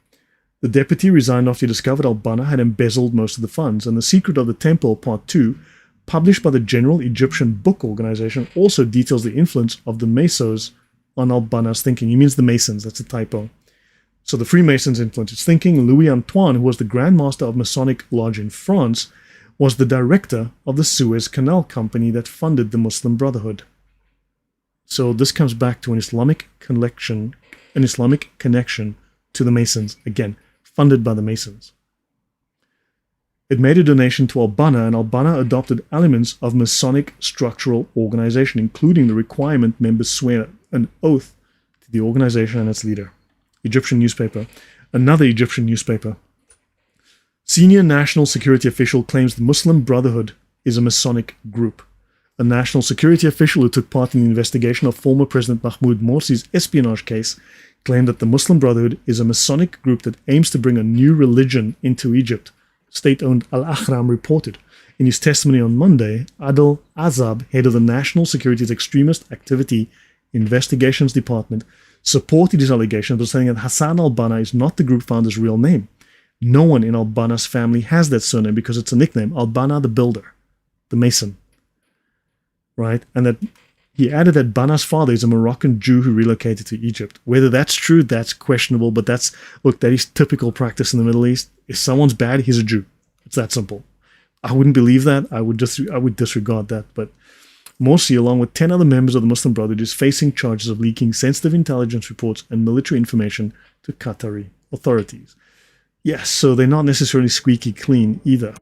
The deputy resigned after he discovered al-Banna had embezzled most of the funds, and The Secret of the Temple, Part 2, published by the General Egyptian Book Organization, also details the influence of the Mesos on al-Banna's thinking. He means the Masons, that's a typo. So the Freemasons influenced his thinking. Louis Antoine, who was the Grand Master of Masonic Lodge in France, was the director of the Suez Canal Company that funded the Muslim Brotherhood. So this comes back to an Islamic connection to the Masons, again, funded by the Masons. It made a donation to al-Banna, and al-Banna adopted elements of Masonic structural organization, including the requirement members swear an oath to the organization and its leader. Egyptian newspaper. Another Egyptian newspaper. Senior national security official claims the Muslim Brotherhood is a Masonic group. A national security official who took part in the investigation of former President Mahmoud Morsi's espionage case claimed that the Muslim Brotherhood is a Masonic group that aims to bring a new religion into Egypt. State-owned Al-Ahram reported. In his testimony on Monday, Adel Azab, head of the National Security's Extremist Activity Investigations Department, supported his allegation by saying that Hassan al-Banna is not the group founder's real name. No one in al-Banna's family has that surname because it's a nickname, al-Banna the builder, the mason. Right? And that he added that Banna's father is a Moroccan Jew who relocated to Egypt. Whether that's true, that's questionable, but that is typical practice in the Middle East. If someone's bad, he's a Jew. It's that simple. I wouldn't believe that. I would disregard that. But Morsi, along with 10 other members of the Muslim Brotherhood, is facing charges of leaking sensitive intelligence reports and military information to Qatari authorities. Yes, so they're not necessarily squeaky clean either.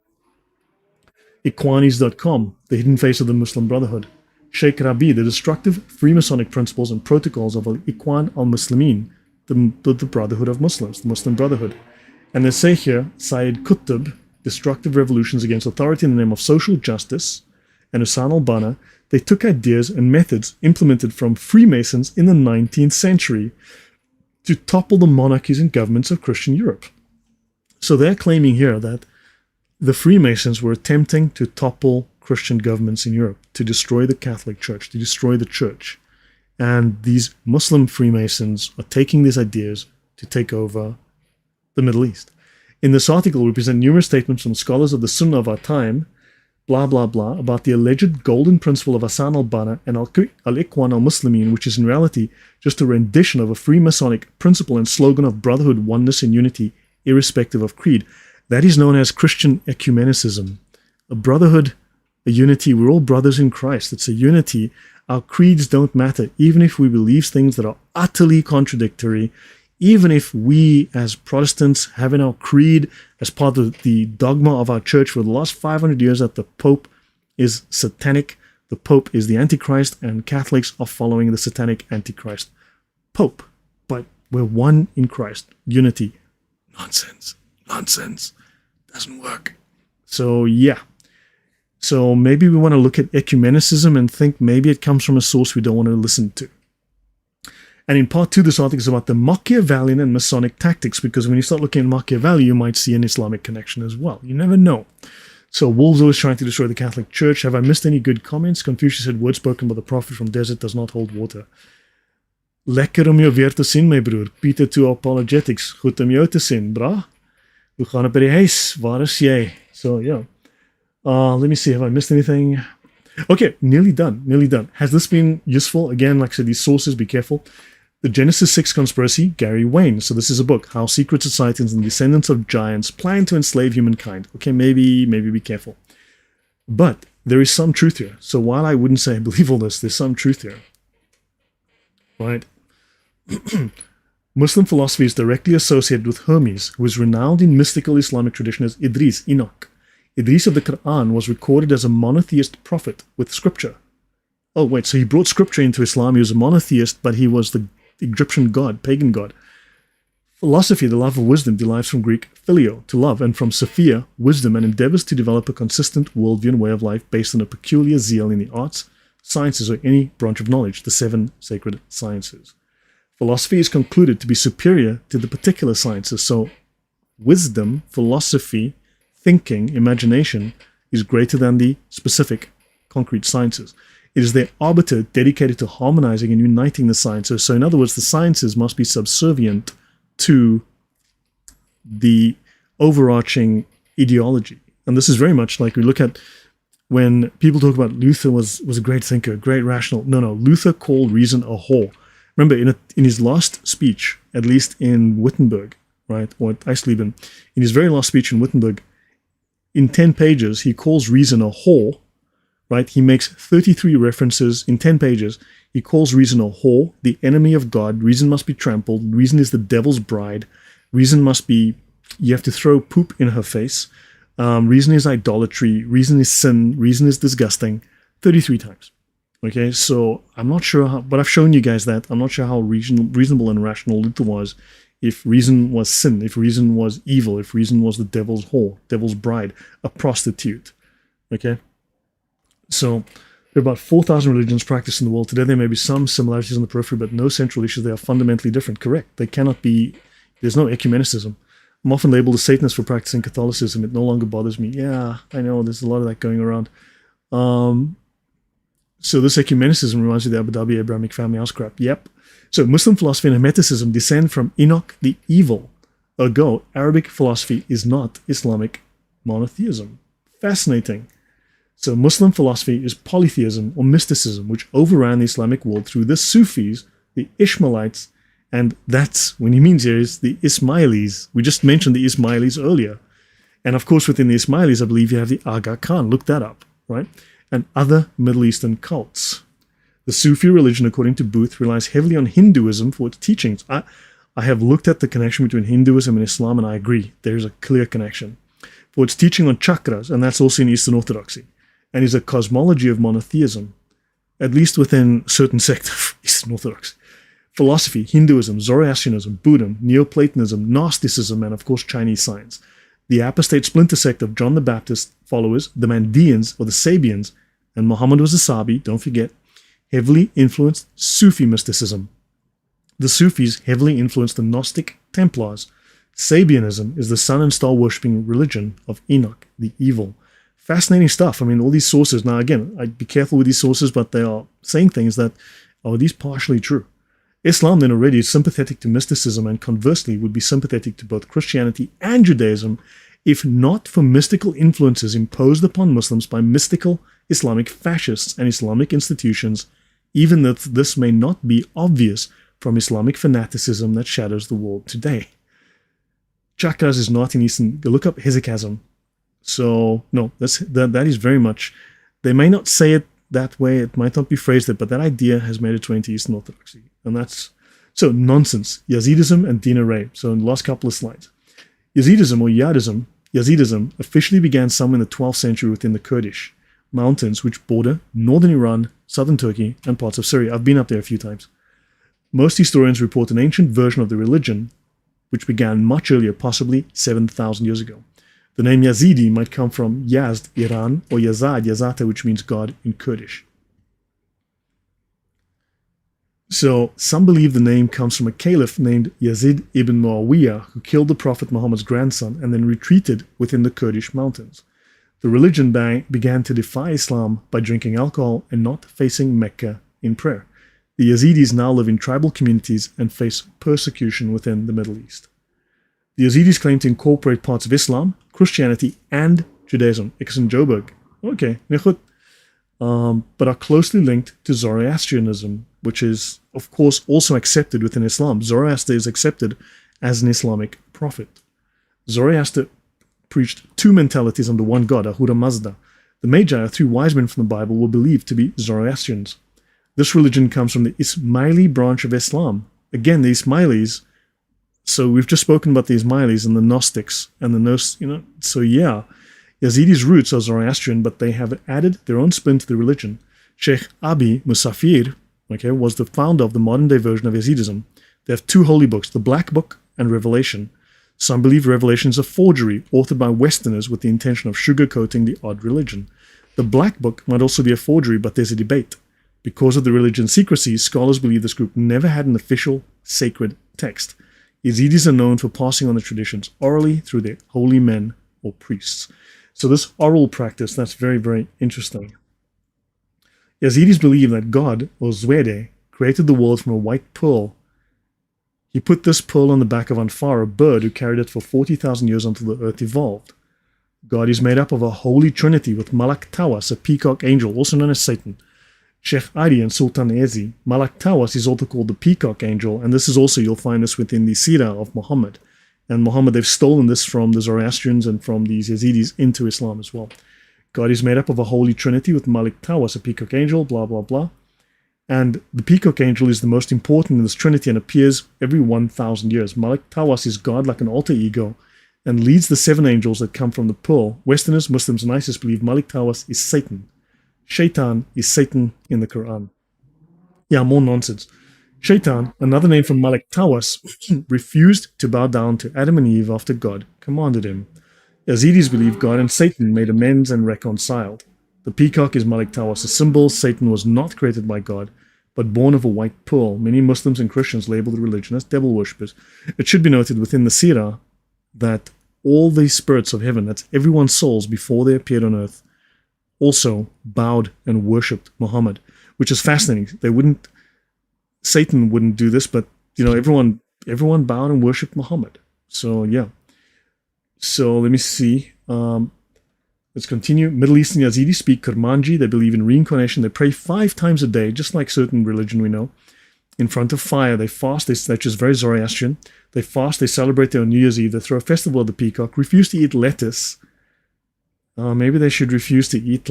Ikhwanis.com, the hidden face of the Muslim Brotherhood. Sheikh Rabi, the destructive Freemasonic principles and protocols of Al-Ikhwan al-Muslimin, the Brotherhood of Muslims, the Muslim Brotherhood. And they say here, Sayyid Qutb, destructive revolutions against authority in the name of social justice, and Hassan al-Banna, they took ideas and methods implemented from Freemasons in the 19th century to topple the monarchies and governments of Christian Europe. So they're claiming here that the Freemasons were attempting to topple Christian governments in Europe, to destroy the Catholic Church, to destroy the Church. And these Muslim Freemasons are taking these ideas to take over the Middle East. In this article, we present numerous statements from scholars of the Sunnah of our time, blah, blah, blah, about the alleged golden principle of Hassan al-Banna and al-Ikhwan al-Muslimin, which is in reality just a rendition of a Freemasonic principle and slogan of brotherhood, oneness, and unity, irrespective of creed. That is known as Christian ecumenicism. A brotherhood, a unity, we're all brothers in Christ. It's a unity. Our creeds don't matter, even if we believe things that are utterly contradictory, even if we as Protestants have in our creed, as part of the dogma of our church for the last 500 years, that the Pope is satanic, the Pope is the Antichrist, and Catholics are following the satanic Antichrist Pope. But we're one in Christ. Unity. Nonsense. Nonsense. Doesn't work. So, yeah. So maybe we want to look at ecumenicism and think maybe it comes from a source we don't want to listen to. And in part 2, this article is about the Machiavellian and Masonic tactics, because when you start looking at Machiavelli, you might see an Islamic connection as well. You never know. So wolves always trying to destroy the Catholic Church. Have I missed any good comments? Confucius said, word spoken by the prophet from desert does not hold water. Lekker om jou weer te sien, my broer. pt4 Apologetics. Goed om jou te sien, bra. Hoe gaan het by die huis? Waar is jy? So, yeah. Let me see, have I missed anything? Okay, nearly done, nearly done. Has this been useful? Again, like I said, these sources, be careful. The Genesis 6 Conspiracy, Gary Wayne. So this is a book, How Secret Societies and the Descendants of Giants Plan to Enslave Humankind. Okay, maybe be careful. But there is some truth here. So while I wouldn't say I believe all this, there's some truth here. Right? Muslim philosophy is directly associated with Hermes, who is renowned in mystical Islamic tradition as Idris, Enoch. Idris of the Quran was recorded as a monotheist prophet with scripture. Oh, wait, so he brought scripture into Islam. He was a monotheist, but he was the Egyptian god, pagan god. Philosophy, the love of wisdom, derives from Greek phileo, to love, and from Sophia, wisdom, and endeavors to develop a consistent worldview and way of life based on a peculiar zeal in the arts, sciences, or any branch of knowledge, the 7 sacred sciences. Philosophy is concluded to be superior to the particular sciences, so wisdom, philosophy, thinking, imagination, is greater than the specific, concrete sciences. It is their arbiter dedicated to harmonizing and uniting the sciences. So in other words, the sciences must be subservient to the overarching ideology. And this is very much like we look at when people talk about Luther was a great thinker, great rational. No, Luther called reason a whore. Remember, in his last speech, at least in Wittenberg, right, or at Eisleben, in his very last speech in Wittenberg, in 10 pages, he calls reason a whore. Right? He makes 33 references in 10 pages. He calls reason a whore, the enemy of God. Reason must be trampled. Reason is the devil's bride. Reason must be, you have to throw poop in her face. Reason is idolatry. Reason is sin. Reason is disgusting. 33 times. Okay, so I'm not sure how, but I've shown you guys that. I'm not sure how reasonable and rational Luther was. If reason was sin, if reason was evil, if reason was the devil's whore, devil's bride, a prostitute. Okay? So there are about 4,000 religions practiced in the world. Today there may be some similarities on the periphery, but no central issues. They are fundamentally different. Correct. They cannot be, there's no ecumenicism. I'm often labeled a Satanist for practicing Catholicism. It no longer bothers me. Yeah, I know, there's a lot of that going around. So this ecumenicism reminds me of the Abu Dhabi Abrahamic family house crap. Yep. So Muslim philosophy and Hermeticism descend from Enoch the evil. Ergo, Arabic philosophy is not Islamic monotheism. Fascinating. So Muslim philosophy is polytheism or mysticism, which overran the Islamic world through the Sufis, the Ishmaelites, and that's, when he means here, is the Ismailis. We just mentioned the Ismailis earlier. And of course, within the Ismailis, I believe you have the Aga Khan. Look that up, right? And other Middle Eastern cults. The Sufi religion, according to Booth, relies heavily on Hinduism for its teachings. I have looked at the connection between Hinduism and Islam, and I agree. There's a clear connection. For its teaching on chakras, and that's also in Eastern Orthodoxy, and is a cosmology of monotheism, at least within certain sect of Eastern Orthodoxy. Philosophy, Hinduism, Zoroastrianism, Buddhism, Neoplatonism, Gnosticism, and of course Chinese science. The apostate splinter sect of John the Baptist followers, the Mandeans or the Sabians, and Muhammad was a Sabi, don't forget, heavily influenced Sufi mysticism. The Sufis heavily influenced the Gnostic Templars. Sabianism is the sun and star worshipping religion of Enoch, the evil. Fascinating stuff. I mean, all these sources. Now, again, I'd be careful with these sources, but they are saying things that are these partially true. Islam then already is sympathetic to mysticism and conversely would be sympathetic to both Christianity and Judaism if not for mystical influences imposed upon Muslims by mystical Islamic fascists and Islamic institutions, even though this may not be obvious from Islamic fanaticism that shadows the world today. Chakras is not in Eastern. Look up hesychasm. So, no, that is very much. They may not say it that way, it might not be phrased it, but that idea has made its way into Eastern Orthodoxy. And that's. So, Gnonsense, Yazidism, and Din Array. So, in the last couple of slides. Yazidism or Yazidism officially began somewhere in the 12th century within the Kurdish mountains, which border northern Iran, southern Turkey, and parts of Syria. I've been up there a few times. Most historians report an ancient version of the religion, which began much earlier, possibly 7,000 years ago. The name Yazidi might come from Yazd, Iran, or Yazad, Yazata, which means God in Kurdish. So, some believe the name comes from a caliph named Yazid ibn Muawiyah, who killed the Prophet Muhammad's grandson and then retreated within the Kurdish mountains. The religion began to defy Islam by drinking alcohol and not facing Mecca in prayer. The Yazidis now live in tribal communities and face persecution within the Middle East. The Yazidis claim to incorporate parts of Islam, Christianity, and Judaism. Ik in Joburg. Okay, goed. But are closely linked to Zoroastrianism, which is, of course, also accepted within Islam. Zoroaster is accepted as an Islamic prophet. Zoroaster preached two mentalities under one God, Ahura Mazda. The Magi, three wise men from the Bible, were believed to be Zoroastrians. This religion comes from the Ismaili branch of Islam. Again, the Ismailis. So we've just spoken about the Ismailis and the Gnostics and the So yeah, Yazidis' roots are Zoroastrian, but they have added their own spin to the religion. Sheikh Abi Musafir, was the founder of the modern-day version of Yazidism. They have two holy books, the Black Book and Revelation. Some believe Revelation is a forgery, authored by Westerners with the intention of sugarcoating the odd religion. The Black Book might also be a forgery, but there's a debate. Because of the religion's secrecy, scholars believe this group never had an official sacred text. Yazidis are known for passing on the traditions orally through their holy men or priests. So this oral practice, that's very, very interesting. Yazidis believe that God, or Zwede, created the world from a white pearl. He put this pearl on the back of Anfar, a bird who carried it for 40,000 years until the earth evolved. God is made up of a holy trinity with Malak Tawas, a peacock angel, also known as Satan, Sheikh Adi and Sultan Ezi. Malak Tawas is also called the peacock angel, and this is also, you'll find this within the Sirah of Muhammad. And Muhammad, they've stolen this from the Zoroastrians and from these Yazidis into Islam as well. God is made up of a holy trinity with Malik Tawas, a peacock angel, blah, blah, blah. And the peacock angel is the most important in this trinity and appears every 1,000 years. Malik Tawas is God like an alter ego and leads the seven angels that come from the pearl. Westerners, Muslims, and ISIS believe Malik Tawas is Satan. Shaitan is Satan in the Quran. Yeah, more nonsense. Shaitan, another name for Malik Tawas, refused to bow down to Adam and Eve after God commanded him. Yazidis believe God and Satan made amends and reconciled. The peacock is Malik Tawas' symbol. Satan was not created by God, but born of a white pearl. Many Muslims and Christians label the religion as devil worshippers. It should be noted within the Sirah that all the spirits of heaven, that's everyone's souls before they appeared on earth, also bowed and worshipped Muhammad, which is fascinating. Satan wouldn't do this, but everyone bowed and worshipped Muhammad. So yeah. So let me see. Let's continue. Middle Eastern Yazidis speak Kurmanji. They believe in reincarnation. They pray 5 times a day, just like certain religion we know. In front of fire, they fast. That's just very Zoroastrian. They fast. They celebrate their New Year's Eve. They throw a festival of the peacock. Refuse to eat lettuce. Maybe they should refuse to eat,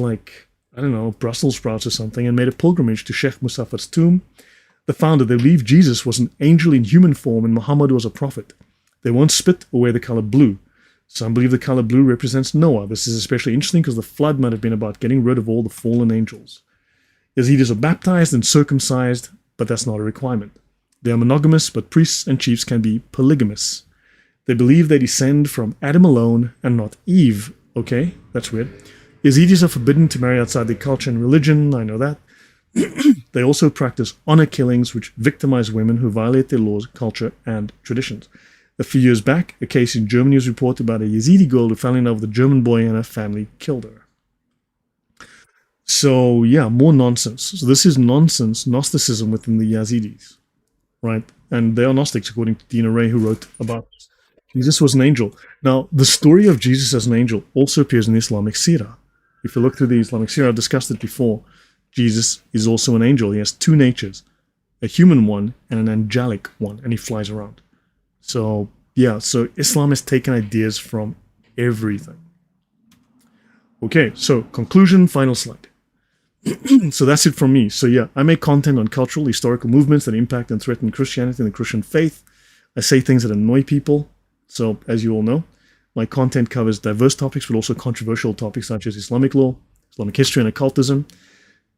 Brussels sprouts or something, and made a pilgrimage to Sheikh Musafar's tomb. The founder, they believe Jesus was an angel in human form and Muhammad was a prophet. They won't spit or wear the color blue. Some believe the color blue represents Noah. This is especially interesting because the flood might have been about getting rid of all the fallen angels. Yazidis are baptized and circumcised, but that's not a requirement. They are monogamous, but priests and chiefs can be polygamous. They believe they descend from Adam alone and not Eve. Okay, that's weird. Yazidis are forbidden to marry outside their culture and religion. I know that. They also practice honor killings, which victimize women who violate their laws, culture, and traditions. A few years back, a case in Germany was reported about a Yazidi girl who fell in love with a German boy and her family killed her. So, yeah, more nonsense. So this is nonsense, Gnosticism within the Yazidis. right? And they are Gnostics, according to Dina Ray, who wrote about Jesus was an angel. Now, the story of Jesus as an angel also appears in the Islamic Sirah. If you look through the Islamic Sirah, I've discussed it before. Jesus is also an angel. He has two natures, a human one and an angelic one, and he flies around. So, yeah, so Islam has taken ideas from everything. Okay, so conclusion, final slide. So that's it from me. So yeah, I make content on cultural, historical movements that impact and threaten Christianity and the Christian faith. I say things that annoy people. So as you all know, my content covers diverse topics, but also controversial topics such as Islamic law, Islamic history and occultism,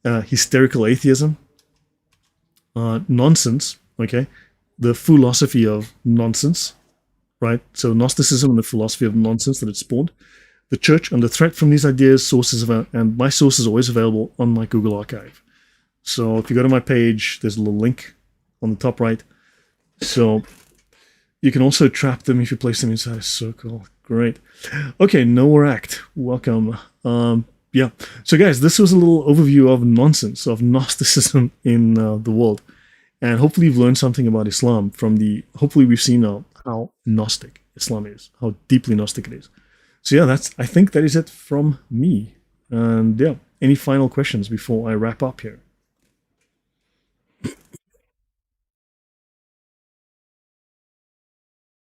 hysterical atheism, nonsense, okay, the philosophy of nonsense, right? So Gnosticism and the philosophy of nonsense that it spawned. The church under threat from these ideas, sources of, and my source is always available on my Google archive. So if you go to my page, there's a little link on the top right. So you can also trap them if you place them inside a circle. Great. Okay, Noah Act, welcome. Yeah, so guys, this was a little overview of nonsense, of Gnosticism in the world. And hopefully you've learned something about Islam from hopefully we've seen now how Gnostic Islam is, how deeply Gnostic it is. So yeah, I think that is it from me. And yeah, any final questions before I wrap up here?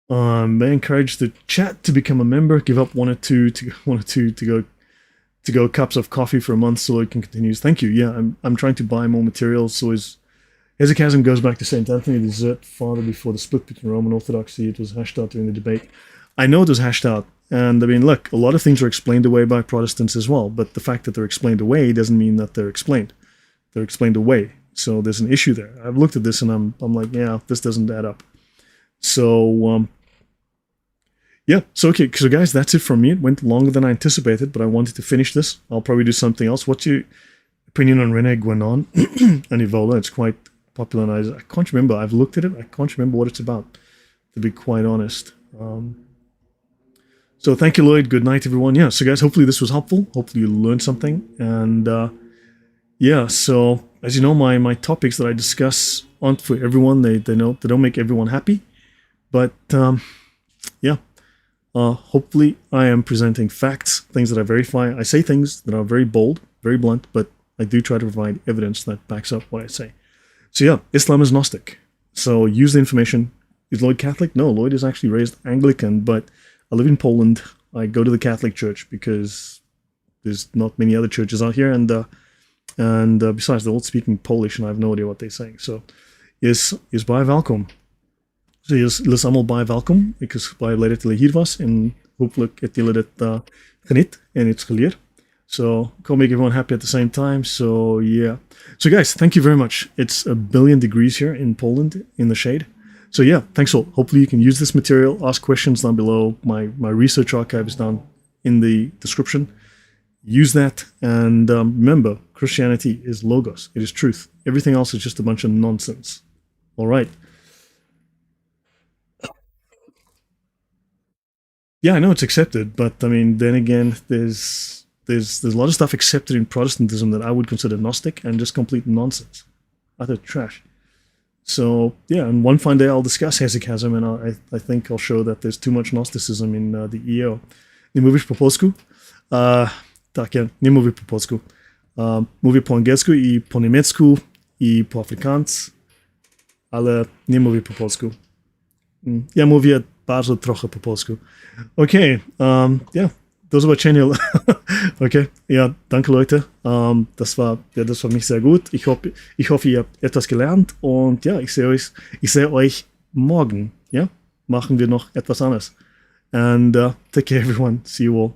They encourage the chat to become a member, give up one or two to go cups of coffee for a month so it can continue. Thank you. Yeah, I'm trying to buy more materials. So Hesychasm goes back to Saint Anthony, the desert father before the split between Roman Orthodoxy. It was hashed out during the debate. I know it was hashed out. And I mean, look, a lot of things are explained away by Protestants as well, but the fact that they're explained away doesn't mean that they're explained. They're explained away. So there's an issue there. I've looked at this and I'm like, yeah, this doesn't add up. So, yeah. So, okay. So guys, that's it from me. It went longer than I anticipated, but I wanted to finish this. I'll probably do something else. What's your opinion on René Guénon and Evola? It's quite popular. And I can't remember. I've looked at it. I can't remember what it's about, to be quite honest. So thank you, Lloyd. Good night, everyone. Yeah, so guys, hopefully this was helpful. Hopefully you learned something. And yeah, so as you know, my topics that I discuss aren't for everyone. They don't make everyone happy. But yeah, hopefully I am presenting facts, things that I verify. I say things that are very bold, very blunt, but I do try to provide evidence that backs up what I say. So yeah, Islam is Gnostic. So use the information. Is Lloyd Catholic? No, Lloyd is actually raised Anglican, but I live in Poland. I go to the Catholic Church because there's not many other churches out here, and besides, they're all speaking Polish, and I have no idea what they're saying. So, is baie welkom. So is allemaal baie welkom. Ek is baie bly dat julle hier was, en hopelijk het julle dit geniet en iets geleerd. So, go make everyone happy at the same time. So, yeah. So, guys, thank you very much. It's 1 billion degrees here in Poland in the shade. So yeah, thanks all. Hopefully you can use this material, ask questions down below. My research archive is down in the description. Use that, and remember, Christianity is logos. It is truth. Everything else is just a bunch of nonsense. All right. Yeah, I know it's accepted, but I mean, then again, there's a lot of stuff accepted in Protestantism that I would consider Gnostic and just complete nonsense, utter trash. So, yeah, and one fine day I'll discuss hesychasm, and I think I'll show that there's too much Gnosticism in the EO. Nie mówisz po polsku? Tak, ja, nie mówię po polsku. Mówię po angielsku i po niemiecku i po afrikaans, ale nie mówię po polsku. Ja mówię bardzo trochę po polsku. Okay, ja, das war Channel. Okay, ja, danke Leute. Das war mich sehr gut. Ich hoffe, ihr habt etwas gelernt, und ja, ich sehe euch morgen. Ja, machen wir noch etwas anderes. And take care, everyone. See you all.